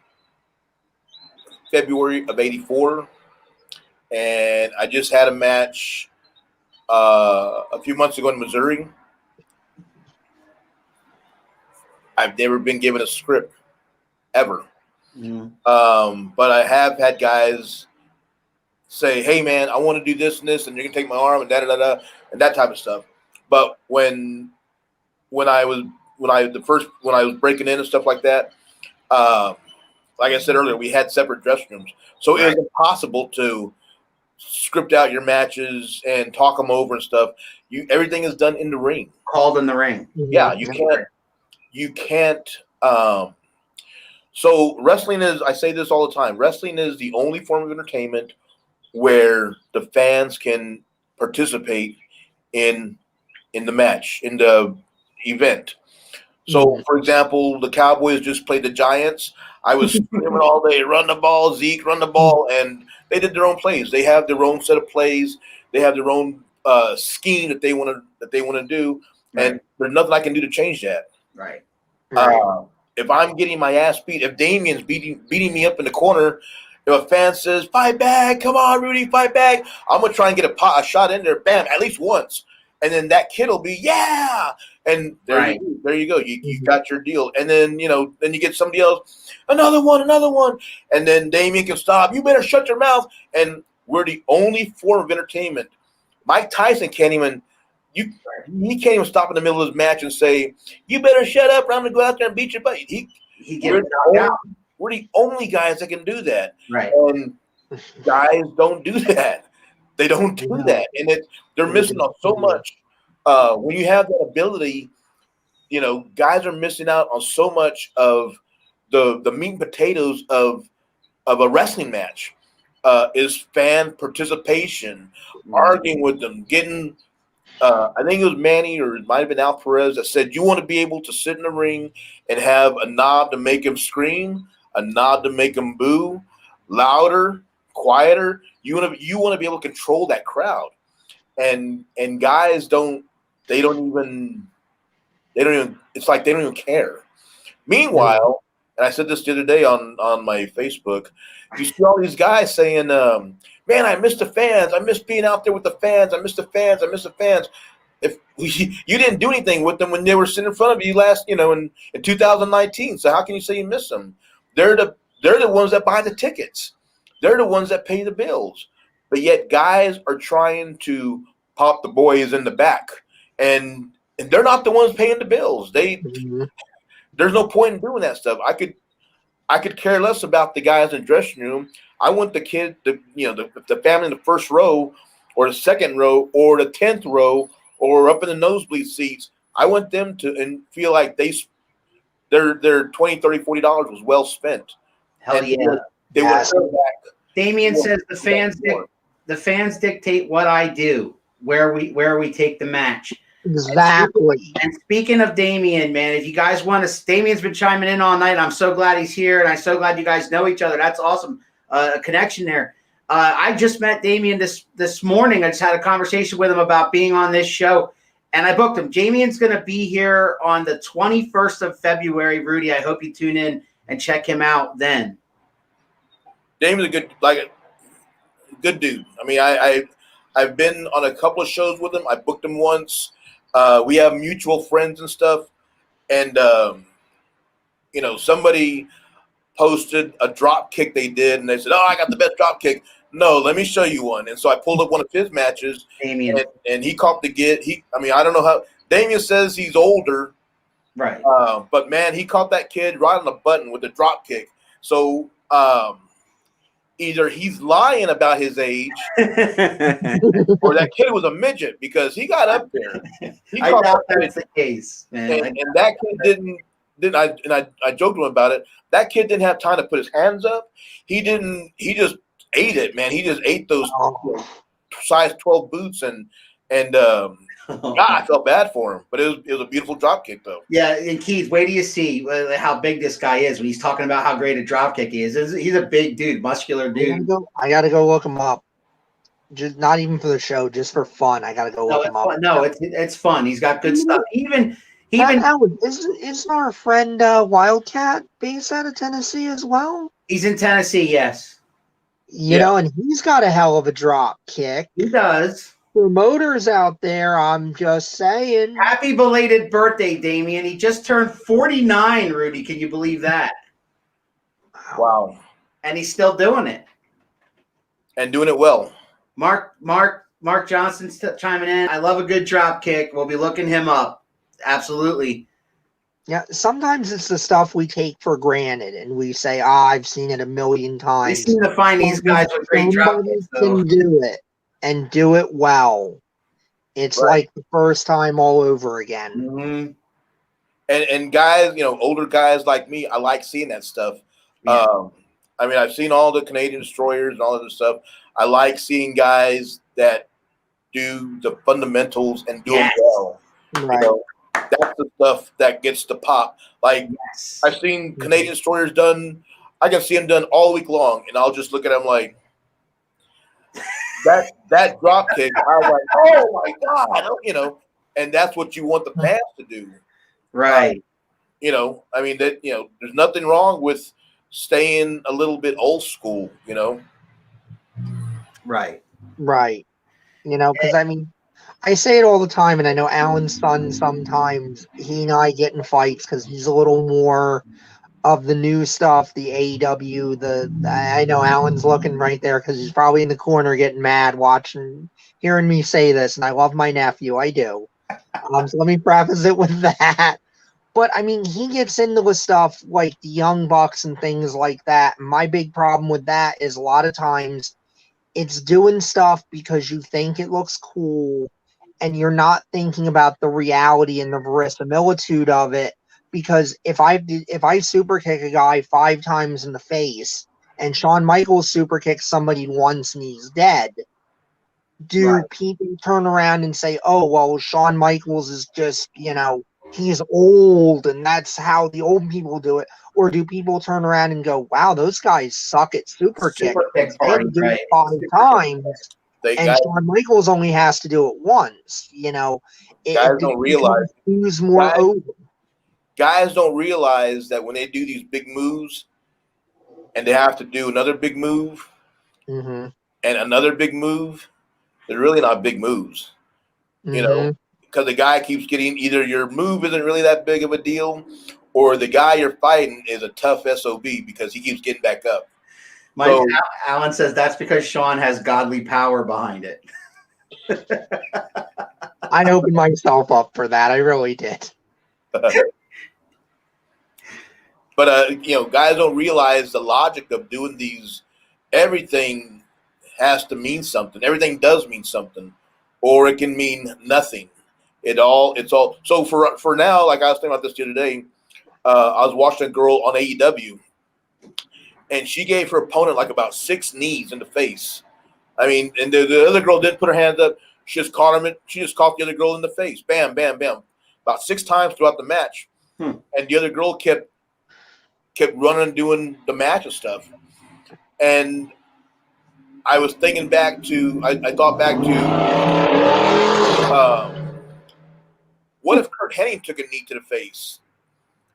February of '84, and I just had a match a few months ago in Missouri. I've never been given a script ever. But I have had guys say, "Hey, man, I want to do this and this, and you're gonna take my arm and and that type of stuff." But when I was breaking in and stuff like that, like I said earlier, we had separate dressing rooms, so it was impossible to script out your matches and talk them over and stuff. Everything is done in the ring, called in the ring. Yeah, you can't. So wrestling is, I say this all the time, wrestling is the only form of entertainment where the fans can participate in the match, in the event. So, for example, the Cowboys just played the Giants. I was screaming all day, run the ball, Zeke, run the ball, and they did their own plays. They have their own set of plays. They have their own scheme that they want to do, and there's nothing I can do to change that. Right. If I'm getting my ass beat, if Damien's beating me up in the corner, if a fan says, "Fight back, come on, Rudy, fight back," I'm going to try and get a shot in there, bam, at least once. And then that kid will be, yeah. And there you go. You got your deal. And then, then you get somebody else, another one. And then Damien can stop. You better shut your mouth. And we're the only form of entertainment. Mike Tyson can't even stop in the middle of his match and say, "You better shut up, or I'm going to go out there and beat your butt." We're the only guys that can do that. Right. And guys don't do that. They don't do that. And they're missing out so much. When you have that ability, guys are missing out on so much of the meat and potatoes of a wrestling match. Is fan participation, arguing with them, getting I think it was Manny, or it might have been Al Perez, that said you want to be able to sit in the ring and have a knob to make him scream, a knob to make him boo, louder, quieter. You want to be able to control that crowd, and guys don't even. It's like they don't even care. Meanwhile, and I said this the other day on my Facebook, you see all these guys saying, "Man, I miss the fans. I miss being out there with the fans. I miss the fans. I miss the fans." If you didn't do anything with them when they were sitting in front of you last, in 2019, so how can you say you miss them? They're the ones that buy the tickets. They're the ones that pay the bills. but yet guys are trying to pop the boys in the back, and they're not the ones paying the bills. There's no point in doing that stuff. I could care less about the guys in the dressing room. I want the kid, the family in the first row, or the second row, or the 10th row, or up in the nosebleed seats. I want them to feel like their $20, $30, $40 was well spent. Hell and yeah. They Yes. would back. Damien says the fans dictate what I do, where we take the match. Exactly. And speaking of Damien, man, if you guys want to, Damien's been chiming in all night. I'm so glad he's here, and I'm so glad you guys know each other. That's awesome. A connection there. I just met Damien this morning. I just had a conversation with him about being on this show, and I booked him. Damien's going to be here on the 21st of February. Rudy, I hope you tune in and check him out then. Damien's a good dude. I mean, I've been on a couple of shows with him. I booked him once. We have mutual friends and stuff, and somebody posted a drop kick they did, and they said, "Oh, I got the best drop kick." No, let me show you one. And so I pulled up one of his matches, Damien, and he caught the get. I don't know how. Damien says he's older, right? But man, he caught that kid right on the button with the drop kick. So either he's lying about his age, or that kid was a midget, because he got up there. I doubt that's the case, man. And that kid didn't. I joked with him about it. That kid didn't have time to put his hands up. He just ate it, man. He just ate those size 12 boots, and God, I felt bad for him. But it was a beautiful drop kick, though. Yeah, and Keith, wait till you see how big this guy is when he's talking about how great a drop kick he is. He's a big dude, muscular dude. I gotta go look him up. Just not even for the show, just for fun. I gotta go look him up. No, it's fun. He's got good stuff. Even isn't our friend Wildcat based out of Tennessee as well? He's in Tennessee, yes. You know, and he's got a hell of a drop kick. He does. Promoters out there, I'm just saying. Happy belated birthday, Damien. He just turned 49, Rudy. Can you believe that? Wow. And he's still doing it. And doing it well. Mark Johnson's chiming in. I love a good drop kick. We'll be looking him up. Absolutely. Yeah, sometimes it's the stuff we take for granted, and we say, I've seen it a million times. We seem to find these guys with great drop kicks, though. Can do it, and do it well. It's like the first time all over again. Mm-hmm. And guys, older guys like me, I like seeing that stuff. Yeah. I've seen all the Canadian Destroyers and all of this stuff. I like seeing guys that do the fundamentals and do it well. Right. That's the stuff that gets the pop. Like, I've seen Canadian Destroyers done. I can see them done all week long, and I'll just look at them like that drop kick. I was like, oh my God, and that's what you want the fans to do, right? There's nothing wrong with staying a little bit old school, Right. Right. Because I say it all the time, and I know Alan's son sometimes, he and I get in fights because he's a little more of the new stuff, the AEW, I know Alan's looking right there because he's probably in the corner getting mad hearing me say this, and I love my nephew, I do. So let me preface it with that. But, he gets into the stuff like the Young Bucks and things like that. And my big problem with that is a lot of times it's doing stuff because you think it looks cool, and you're not thinking about the reality and the verisimilitude of it. Because if I super kick a guy 5 times in the face, and Shawn Michaels super kicks somebody once and he's dead, do people turn around and say, "Oh, well, Shawn Michaels is just he's old and that's how the old people do it"? Or do people turn around and go, "Wow, those guys suck at super kick. They do it 5 times." And Shawn Michaels only has to do it once. Guys don't realize who's more over. Guys don't realize that when they do these big moves, and they have to do another big move, and another big move, they're really not big moves. Because the guy keeps getting, either your move isn't really that big of a deal, or the guy you're fighting is a tough SOB because he keeps getting back up. Mike So- Allen says that's because Sean has godly power behind it. I opened myself up for that. I really did. But guys don't realize the logic of doing these. Everything has to mean something. Everything does mean something, or it can mean nothing. It's all. So for now, like I was thinking about this the other day, I was watching a girl on AEW, and she gave her opponent like about 6 knees in the face. I mean, and the other girl didn't put her hands up. She just caught him. She just caught the other girl in the face. Bam, bam, bam. About 6 times throughout the match, and the other girl kept running and doing the match and stuff. And I was thinking back to, I thought back to, what if Kurt Hennig took a knee to the face?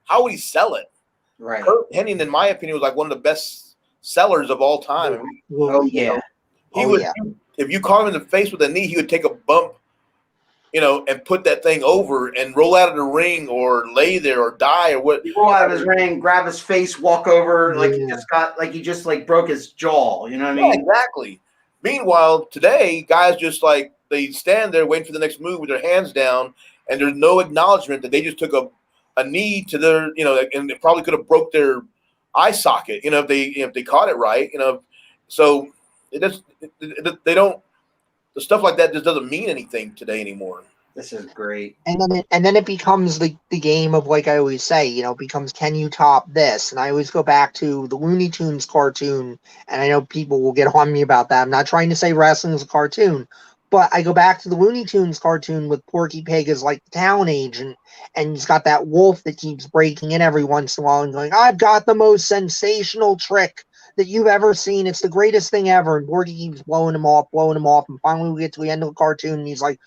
How would he sell it? Right. Kurt Hennig, in my opinion, was like one of the best sellers of all time. Oh yeah. If you caught him in the face with a knee, he would take a bump, and put that thing over and roll out of the ring or lay there or die or what. He roll out of his ring, grab his face, walk over like he just broke his jaw. You know what I mean? Exactly. Meanwhile, today, guys just they stand there waiting for the next move with their hands down, and there's no acknowledgement that they just took a knee to their, and it probably could have broke their eye socket, if they caught it right, So they don't. The stuff like that just doesn't mean anything today anymore. This is great. And then it becomes the game of, like I always say, it becomes, can you top this? And I always go back to the Looney Tunes cartoon, and I know people will get on me about that. I'm not trying to say wrestling is a cartoon, but I go back to the Looney Tunes cartoon with Porky Pig as like the town agent, and he's got that wolf that keeps breaking in every once in a while and going, I've got the most sensational trick that you've ever seen. It's the greatest thing ever. And Porky keeps blowing him off. And finally we get to the end of the cartoon, and he's like,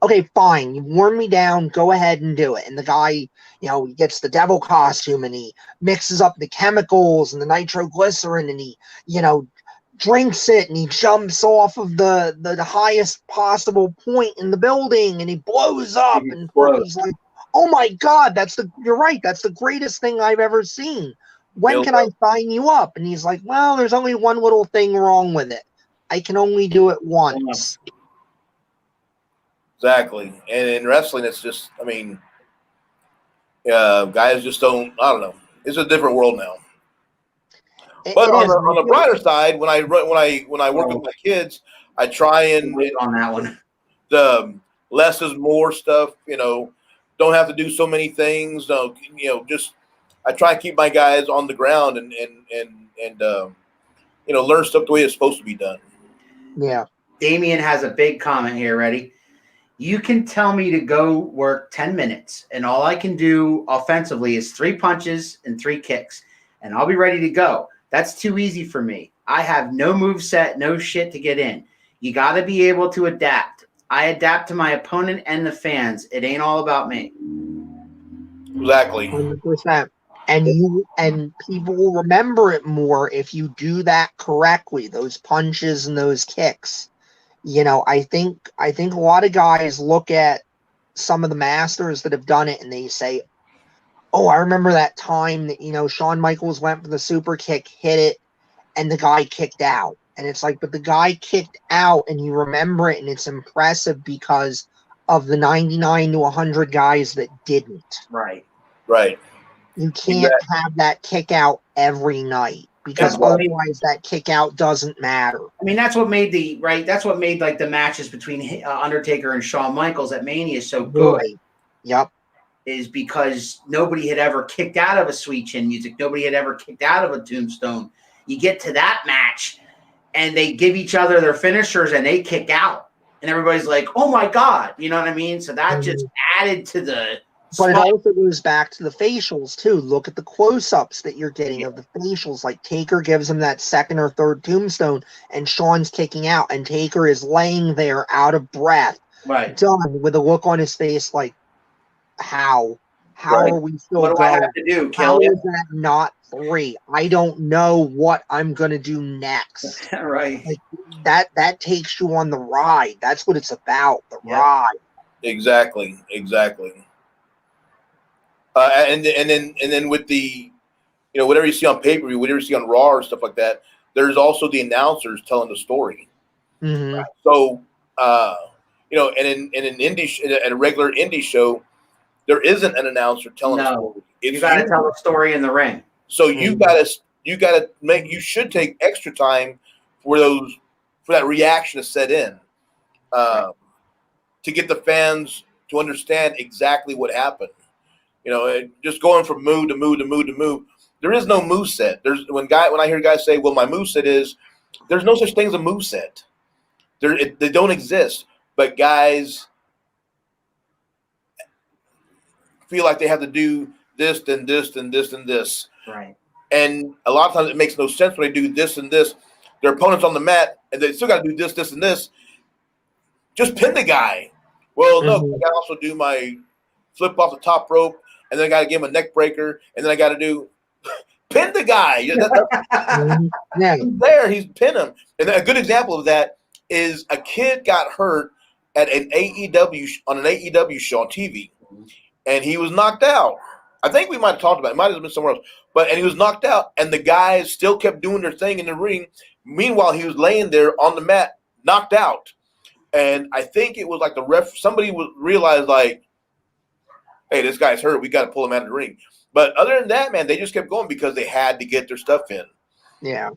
okay, fine. You've worn me down. Go ahead and do it. And the guy, he gets the devil costume, and he mixes up the chemicals and the nitroglycerin, and he, drinks it, and he jumps off of the highest possible point in the building, and he blows up. And Porky's like, oh my God, you're right. That's the greatest thing I've ever seen. When can I sign you up? And he's like, well, there's only one little thing wrong with it. I can only do it once. Exactly. And in wrestling, it's just, guys just don't, I don't know. It's a different world now. But on the brighter side, when I work with my kids, I try and on that one. The less is more stuff, don't have to do so many things. Just I try and keep my guys on the ground and learn stuff the way it's supposed to be done. Yeah. Damien has a big comment here. Ready? You can tell me to go work 10 minutes, and all I can do offensively is 3 punches and 3 kicks, and I'll be ready to go. That's too easy for me. I have no move set, no shit to get in. You got to be able to adapt. I adapt to my opponent and the fans. It ain't all about me. Exactly. 100%. And people will remember it more if you do that correctly, those punches and those kicks. I think a lot of guys look at some of the masters that have done it and they say, oh, I remember that time that, Shawn Michaels went for the super kick, hit it, and the guy kicked out. And it's like, but the guy kicked out, and you remember it, and it's impressive because of the 99 to 100 guys that didn't. Right. Right. You can't have that kick out every night, because otherwise that kick out doesn't matter. That's what made like the matches between Undertaker and Shawn Michaels at Mania so good. Right. Yep. Is because nobody had ever kicked out of a Sweet Chin Music. Nobody had ever kicked out of a Tombstone. You get to that match, and they give each other their finishers, and they kick out. And everybody's like, oh, my God. You know what I mean? So that just added to the But it also goes back to the facials, too. Look at the close-ups that you're getting of the facials. Like, Taker gives him that second or third Tombstone, and Shawn's kicking out, and Taker is laying there out of breath. Right. Done with a look on his face like, how are we still going? What do I have to do? How is that not 3? I don't know what I'm going to do next. Right. Like, that takes you on the ride. That's what it's about, the ride. Exactly. And then with the, whatever you see on pay-per-view, whatever you see on Raw or stuff like that, there's also the announcers telling the story. Mm-hmm. So, and in an at a regular indie show, there isn't an announcer telling a story. You got to tell the story in the ring. So you gotta make. You should take extra time for that reaction to set in, to get the fans to understand exactly what happened. Just going from move to move to move to move. There is no move set. When I hear guys say, "Well, my move set is," there's no such thing as a move set. They don't exist. But guys feel like they have to do this, then this, then this, and this. Right. And a lot of times it makes no sense when they do this and this. Their opponent's on the mat, and they still got to do this, this, and this. Just pin the guy. Well, no, I got to also do my flip off the top rope, and then I got to give him a neck breaker, and then I got to do pin the guy. He's there, he's pin him. And a good example of that is a kid got hurt at an AEW show on TV, and he was knocked out. I think we might have talked about it. It might have been somewhere else. And he was knocked out, and the guys still kept doing their thing in the ring. Meanwhile, he was laying there on the mat, knocked out. And I think it was like the ref, somebody realized, like, hey, this guy's hurt. We got to pull him out of the ring. But other than that, man, they just kept going because they had to get their stuff in. Yeah.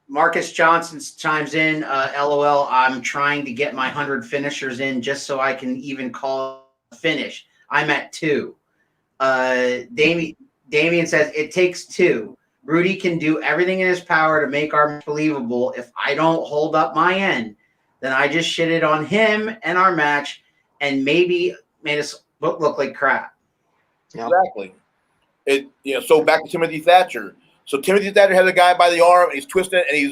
Marcus Johnson chimes in, LOL, I'm trying to get my 100 finishers in just so I can even call a finish. I'm at 2. Damien says, it takes 2. Rudy can do everything in his power to make our match believable. If I don't hold up my end, then I just shitted on him and our match and maybe made us look like crap. Exactly. So back to Timothy Thatcher. So Timothy Thatcher has a guy by the arm, and he's twisting, and he's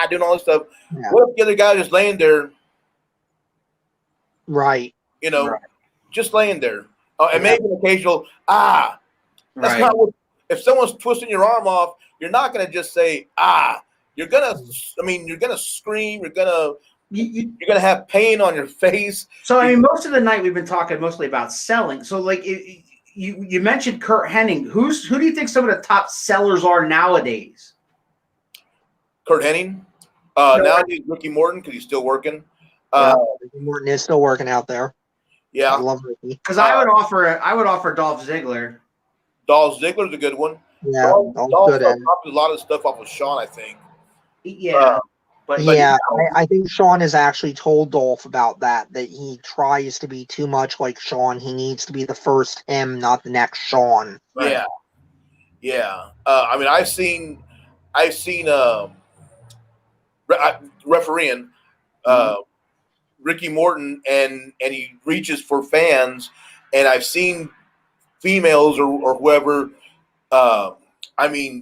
doing all this stuff. Yeah. What if the other guy just laying there? Right. Just laying there. And maybe an occasional, that's not what, if someone's twisting your arm off, you're not going to just say, you're going to scream, you're going to have pain on your face. So, most of the night we've been talking mostly about selling. So, like, you mentioned Kurt Hennig. Who do you think some of the top sellers are nowadays? Kurt Hennig? Nowadays, Ricky Morton, because he's still working. Ricky Morton is still working out there. Yeah, I love Ricky. Because I would offer Dolph Ziggler. Dolph Ziggler's a good one. Yeah, Dolph good a lot of stuff off of Shawn, I think. Yeah, I think Shawn has actually told Dolph about that he tries to be too much like Shawn. He needs to be the first him, not the next Shawn. Right. Yeah. I've seen refereeing. Ricky Morton and he reaches for fans, and I've seen females or whoever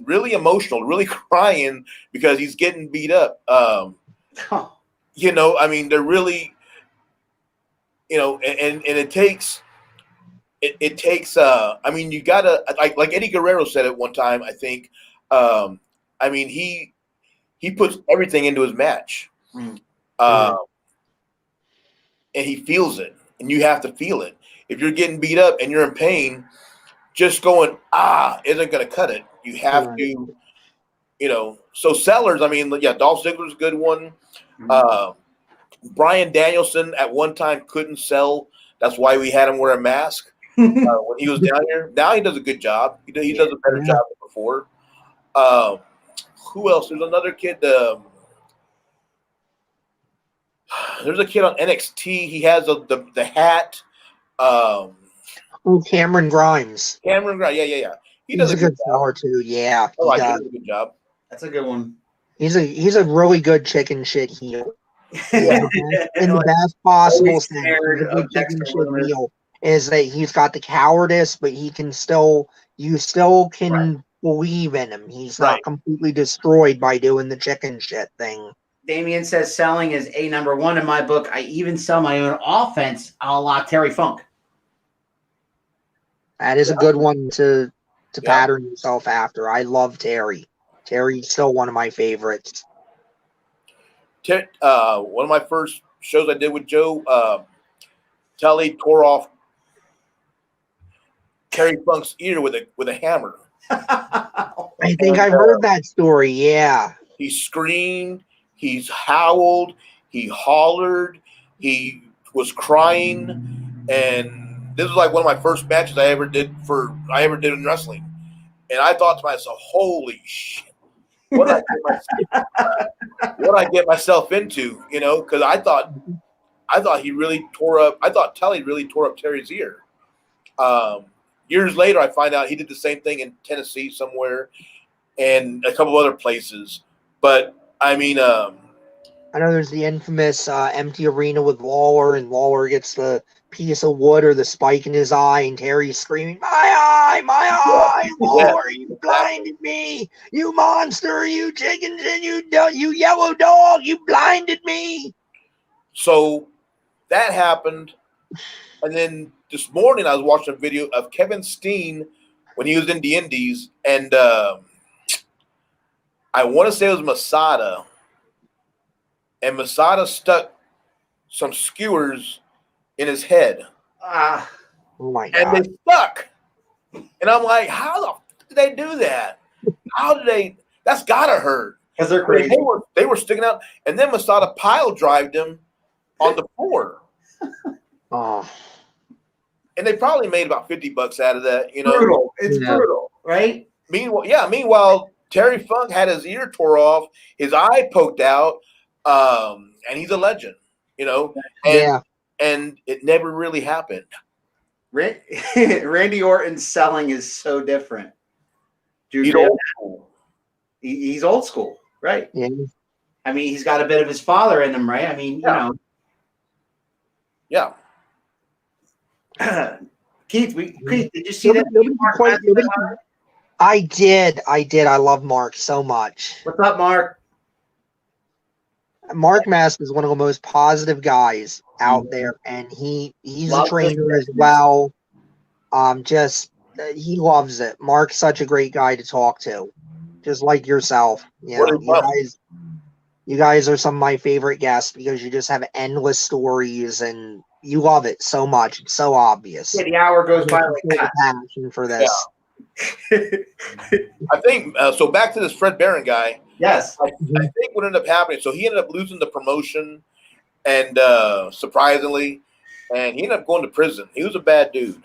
really emotional, really crying because he's getting beat up. They're really, and it takes you gotta, like Eddie Guerrero said at one time, I think, he puts everything into his match. And he feels it, and you have to feel it. If you're getting beat up and you're in pain, just going, isn't going to cut it. You have to, So sellers, Dolph Ziggler's a good one. Bryan Danielson at one time couldn't sell. That's why we had him wear a mask when he was down here. Now he does a good job. He does a better job than before. Who else? There's another kid. There's a kid on NXT. He has the hat. Cameron Grimes. Yeah. He's a good seller too. Yeah, he does a good job. That's a good one. He's a really good chicken shit heel. In the best possible sense, the good chicken shit heel is that he's got the cowardice, but you still can believe in him. He's not completely destroyed by doing the chicken shit thing. Damien says selling is number 1 in my book. I even sell my own offense a la Terry Funk. That is a good one to pattern yourself after. I love Terry. Terry's still one of my favorites. One of my first shows I did with Joe, Tully tore off Terry Funk's ear with a hammer. I think I've heard that story. Yeah. He screamed, he's howled, he hollered, he was crying, and this was like one of my first matches I ever did in wrestling. And I thought to myself, holy shit, what did I get myself into? You know, because I thought he really tore up. I thought Tully really tore up Terry's ear. Years later, I find out he did the same thing in Tennessee somewhere, and a couple other places. But I mean, I know there's the infamous empty arena with Lawler, and Lawler gets the piece of wood or the spike in his eye, and Terry's screaming, my eye, Lawler, you blinded me, you monster, you chicken, you yellow dog, you blinded me. So that happened, and then this morning I was watching a video of Kevin Steen when he was in the Indies, and I want to say it was Masada, and Masada stuck some skewers in his head. Oh my God. And they stuck. And I'm like, how the fuck did they do that? How did they? That's gotta hurt. Because they're crazy. They were sticking out, and then Masada pile drived him on the floor. Oh. And they probably made about $50 out of that. You know, brutal. It's brutal, right? Meanwhile, Terry Funk had his ear tore off, his eye poked out, and he's a legend. You know, and it never really happened. Randy Orton's selling is so different. He's old school. He's old school, right? Yeah. I mean, he's got a bit of his father in him, right? I mean, you know. Yeah. Keith, did you see that? I did. I love Mark so much. What's up, Mark? Mark Mask is one of the most positive guys out there, and he's a trainer as well. He loves it. Mark's such a great guy to talk to, just like yourself. You guys are some of my favorite guests because you just have endless stories and you love it so much. It's so obvious. Yeah, the hour goes by like that. Passion for this. Yeah. I think so. Back to this Fred Barron guy. Yes. I think what ended up happening, so he ended up losing the promotion, and surprisingly, and he ended up going to prison. He was a bad dude.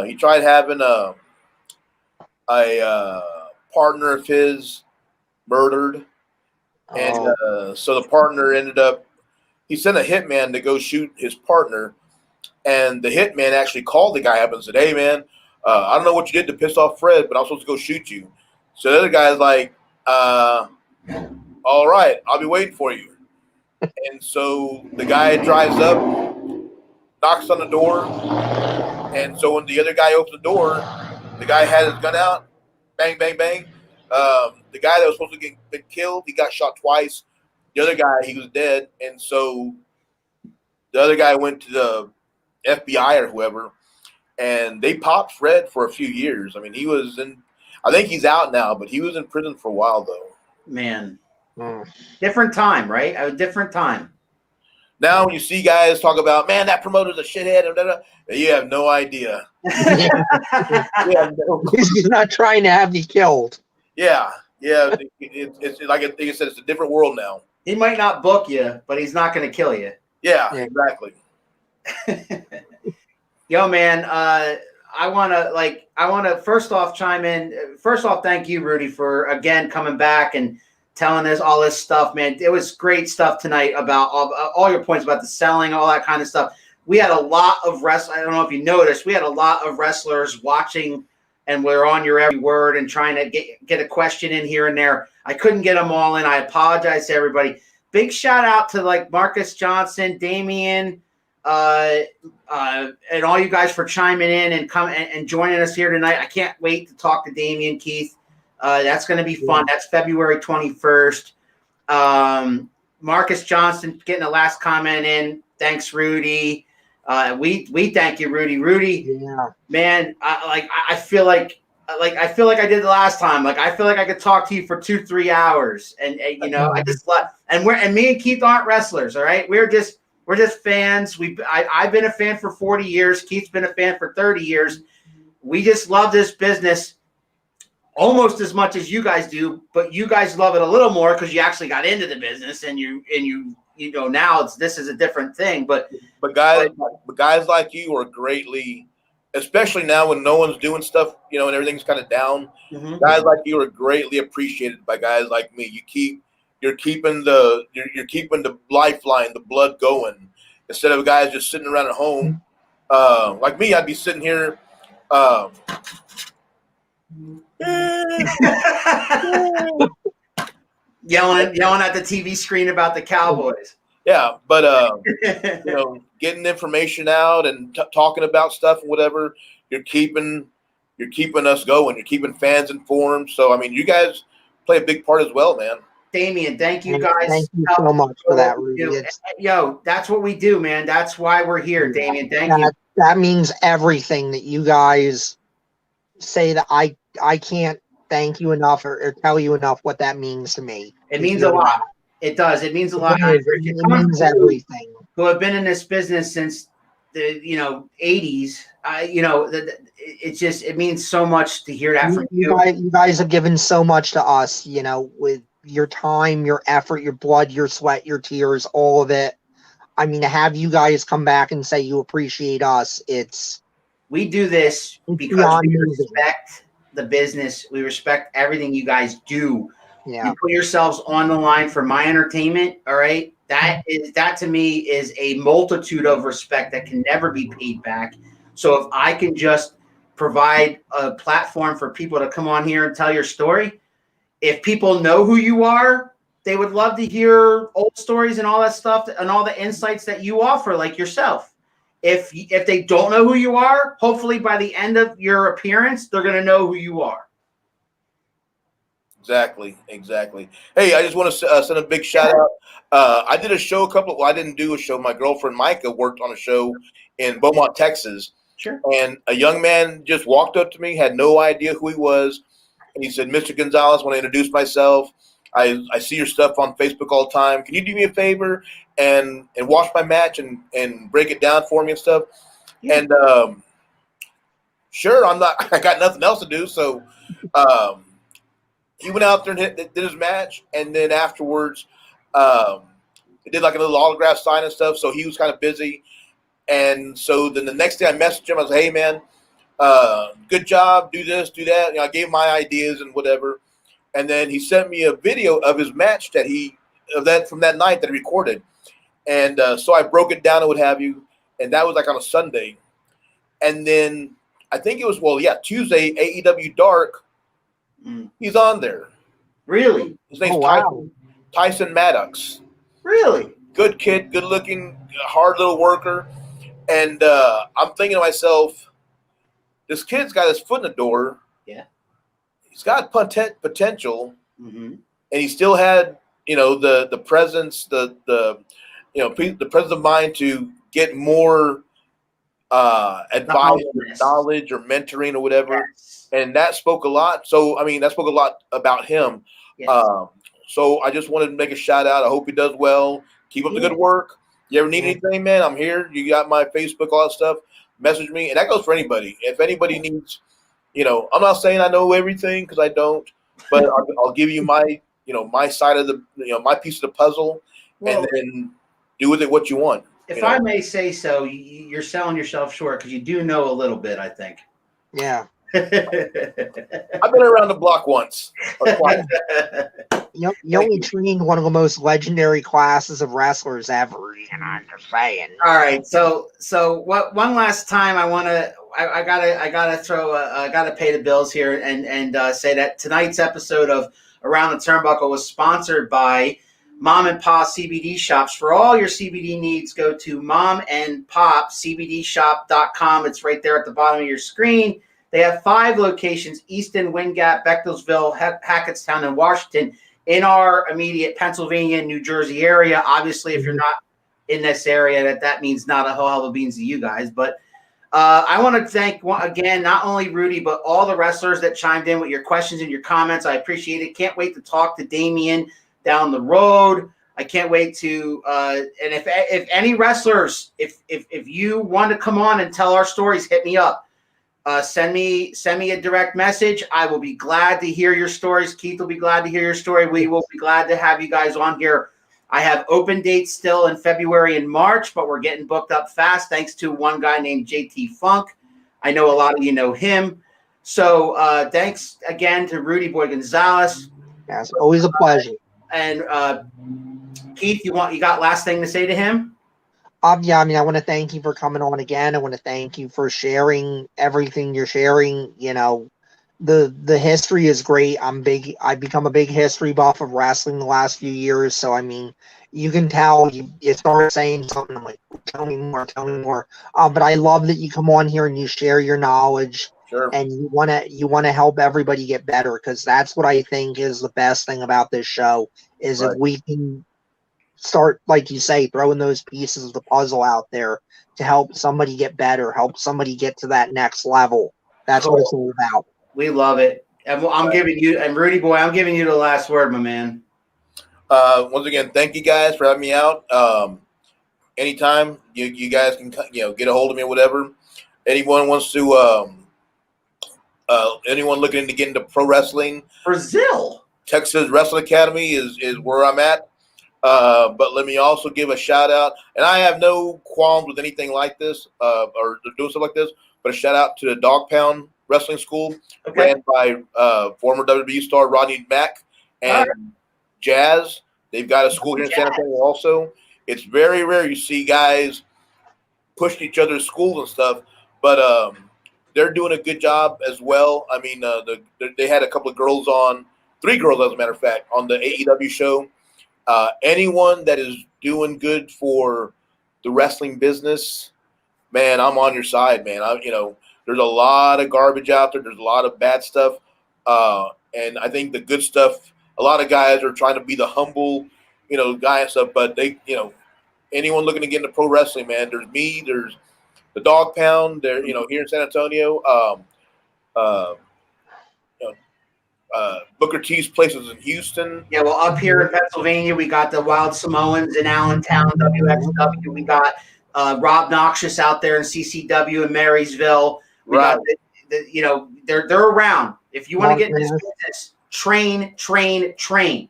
He tried having a partner of his murdered, and so the partner ended up. He sent a hitman to go shoot his partner, and the hitman actually called the guy up and said, "Hey, man, I don't know what you did to piss off Fred, but I'm supposed to go shoot you." So the other guy's like, all right, I'll be waiting for you. And so the guy drives up, knocks on the door, and so when the other guy opens the door, the guy had his gun out, bang, bang, bang. The guy that was supposed to get been killed, he got shot twice. The other guy, he was dead, and so the other guy went to the FBI or whoever, and they popped Fred for a few years. I mean, he was in. I think he's out now, but he was in prison for a while, though. Man, different time, right? A different time. Now, when you see guys talk about, man, that promoter's a shithead, and you have no idea. He's not trying to have you killed. Yeah. It's like I said, it's a different world now. He might not book you, but he's not going to kill you. Yeah, exactly. Yo, man, I want to first off chime in. First off, thank you, Rudy, for again coming back and telling us all this stuff, man. It was great stuff tonight about all your points about the selling, all that kind of stuff. We had a lot of wrestlers. I don't know if you noticed, we had a lot of wrestlers watching, and we're on your every word and trying to get a question in here and there. I couldn't get them all in. I apologize to everybody. Big shout out to like Marcus Johnson, Damian, and all you guys for chiming in and and joining us here tonight. I can't wait to talk to Damian, Keith. That's going to be fun. That's February 21st. Marcus Johnson getting the last comment in. Thanks, Rudy. We thank you, Rudy. Rudy, man, I feel like I did the last time. Like I feel like I could talk to you for 2-3 hours, and you know I just love. And me and Keith aren't wrestlers, all right? We're just fans. I've been a fan for 40 years. Keith's been a fan for 30 years. We just love this business, almost as much as you guys do, but you guys love it a little more because you actually got into the business and you know now this is a different thing. But guys like you are greatly, especially now when no one's doing stuff, and everything's kind of down. Mm-hmm. Guys like you are greatly appreciated by guys like me. You're keeping the lifeline, the blood going, instead of guys just sitting around at home. Like me, I'd be sitting here. Yelling at the TV screen about the Cowboys. Yeah, but getting information out and talking about stuff and whatever, you're keeping us going. You're keeping fans informed. So I mean, you guys play a big part as well, man. Damien, thank you guys. Thank you so much for that, Rudy. That's what we do, man. That's why we're here, Damien. Thank you. That means everything that you guys say. That I can't thank you enough or tell you enough what that means to me. It means a lot. It does. It means a lot. It means everything. Who have been in this business since the 80s. It means so much to hear that from you. You guys have given so much to us. With your time, your effort, your blood, your sweat, your tears, all of it. I mean, to have you guys come back and say you appreciate us, we do this because we respect the business. We respect everything you guys do. Yeah. You put yourselves on the line for my entertainment. All right. That to me is a multitude of respect that can never be paid back. So if I can just provide a platform for people to come on here and tell your story, if people know who you are, they would love to hear old stories and all that stuff and all the insights that you offer, like yourself. If they don't know who you are, hopefully by the end of your appearance, they're going to know who you are. Exactly. Hey, I just want to send a big shout out. I did a show I didn't do a show. My girlfriend Micah worked on a show in Beaumont, Texas. Sure. And a young man just walked up to me, had no idea who he was. And he said, "Mr. Gonzalez, want to introduce myself. I see your stuff on Facebook all the time. Can you do me a favor and watch my match and break it down for me and stuff?" Yeah. And sure, I got nothing else to do. So he went out there and did his match. And then afterwards, he did like a little autograph sign and stuff. So he was kind of busy. And so then the next day I messaged him. I was like, "Hey, man, good job. Do this, do that." I gave him my ideas and whatever. And then he sent me a video of his match from that night that he recorded. And so I broke it down and what have you. And that was like on a Sunday. And then I think it was, Tuesday, AEW Dark. He's on there. Really? His name's Tyson Maddox. Really? Good kid, good looking, hard little worker. And I'm thinking to myself, this kid's got his foot in the door. Yeah. He's got potential, mm-hmm. and he still had, the presence, the presence of mind to get more advice, or knowledge, or mentoring, or whatever. Yes. And that spoke a lot. So, that spoke a lot about him. Yes. So I just wanted to make a shout out. I hope he does well. Keep up the good work. You ever need anything, man? I'm here. You got my Facebook, all that stuff. Message me, and that goes for anybody. If anybody needs. I'm not saying I know everything because I don't, but I'll give you my, my side of the, my piece of the puzzle, and then do with it what you want. If I may say so, you're selling yourself short because you do know a little bit, I think. Yeah. I've been around the block once. You only trained one of the most legendary classes of wrestlers ever, and I'm just saying. All right, so what? One last time, I gotta pay the bills here and say that tonight's episode of Around the Turnbuckle was sponsored by Mom and Pop CBD shops. For all your CBD needs, go to momandpopcbdshop.com. It's right there at the bottom of your screen. They have 5 locations: Easton, Wind Gap, Bechtelsville, Hackettstown, and Washington, in our immediate Pennsylvania and New Jersey area. Obviously, if you're not in this area, that means not a whole hell of beans to you guys. But I want to thank, again, not only Rudy, but all the wrestlers that chimed in with your questions and your comments. I appreciate it. Can't wait to talk to Damien down the road. I can't wait to and if any wrestlers, if you want to come on and tell our stories, hit me up. send me a direct message. I will be glad to hear your stories. Keith will be glad to hear your story. We will be glad to have you guys on here. I have open dates still in February and March, but we're getting booked up fast thanks to one guy named JT Funk. I know a lot of you know him. So thanks again to Rudy Boy Gonzalez. Yes, always a pleasure. And Keith, you got last thing to say to him? Yeah, I mean, I want to thank you for coming on again. I want to thank you for sharing everything you're sharing. You know, the history is great. I've become a big history buff of wrestling the last few years. So, I mean, you can tell you start saying something. I'm like, tell me more. But I love that you come on here and you share your knowledge. Sure. And you wanna help everybody get better, because that's what I think is the best thing about this show is if we can start, like you say, throwing those pieces of the puzzle out there to help somebody get better, help somebody get to that next level. That's what it's all about. We love it. And I'm giving you, and Rudy Boy, I'm giving you the last word, my man. Once again, thank you guys for having me out. Anytime you guys can get a hold of me or whatever. Anyone wants to anyone looking to get into pro wrestling, Brazil, Texas Wrestling Academy is where I'm at. But let me also give a shout out, and I have no qualms with anything like this, or doing stuff like this, but a shout out to the Dog Pound Wrestling School, ran by former WWE star Rodney Mack and Jazz. They've got a school here in San Antonio also. It's very rare you see guys pushing each other's schools and stuff, but they're doing a good job as well. I mean, they had a couple of girls on, 3 girls as a matter of fact, on the AEW show. Anyone that is doing good for the wrestling business, man, I'm on your side, man. There's a lot of garbage out there. There's a lot of bad stuff. And I think the good stuff, a lot of guys are trying to be the humble, guy and stuff, but they, anyone looking to get into pro wrestling, man, there's me, there's the Dog Pound, there, here in San Antonio, Booker T's places in Houston. Yeah, well, up here in Pennsylvania, we got the Wild Samoans in Allentown, WXW. We got Rob Noxious out there in CCW in Marysville. We got they're around. If you want to get in this business, train.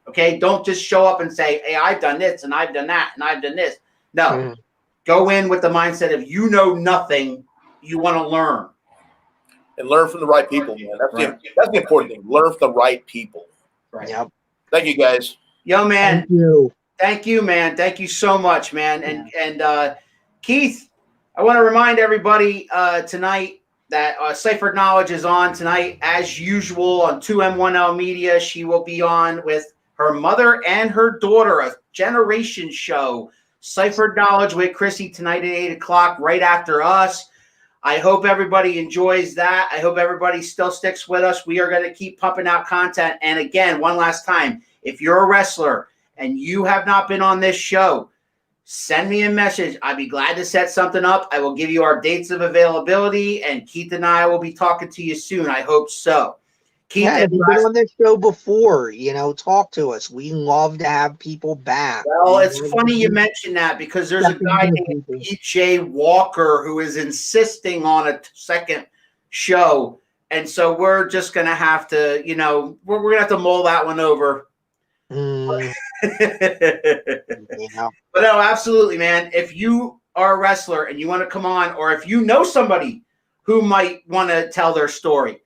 Okay, don't just show up and say, "Hey, I've done this and I've done that and I've done this." No. Go in with the mindset of you know nothing, you want to learn. And learn from the right people, man. That's the important thing. Learn from the right people. Right. Yep. Thank you, guys. Yo, man. Thank you, man. Thank you so much, man. And Keith, I want to remind everybody tonight that Cypher Knowledge is on tonight, as usual, on 2M1L Media. She will be on with her mother and her daughter, a generation show. Cypher Knowledge with Chrissy tonight at 8 o'clock, right after us. I hope everybody enjoys that. I hope everybody still sticks with us. We are going to keep pumping out content. And again, one last time, if you're a wrestler and you have not been on this show, send me a message. I'd be glad to set something up. I will give you our dates of availability, and Keith and I will be talking to you soon. I hope so. Keith, if you've been on this show before, talk to us. We love to have people back. Well, it's funny you mention that, because there's a guy named PJ Walker who is insisting on a second show. And so we're just going to have to, we're going to have to mull that one over. But no, absolutely, man. If you are a wrestler and you want to come on, or if you know somebody who might want to tell their story,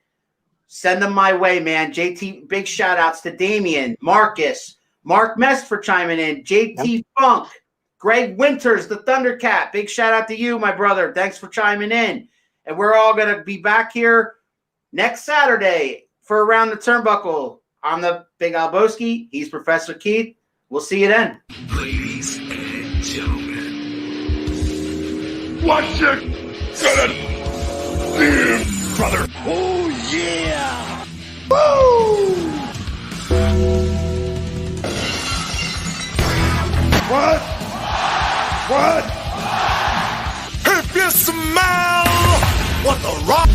send them my way, man. JT, big shout outs to Damian, Marcus, Mark Mest for chiming in, JT Funk, Greg Winters, the Thundercat. Big shout out to you, my brother. Thanks for chiming in. And we're all going to be back here next Saturday for Around the Turnbuckle. I'm the Big Alboski. He's Professor Keith. We'll see you then. Ladies and gentlemen, Watch it! Get it! Live, brother! oh yeah! Woo! What? If you smell what the rock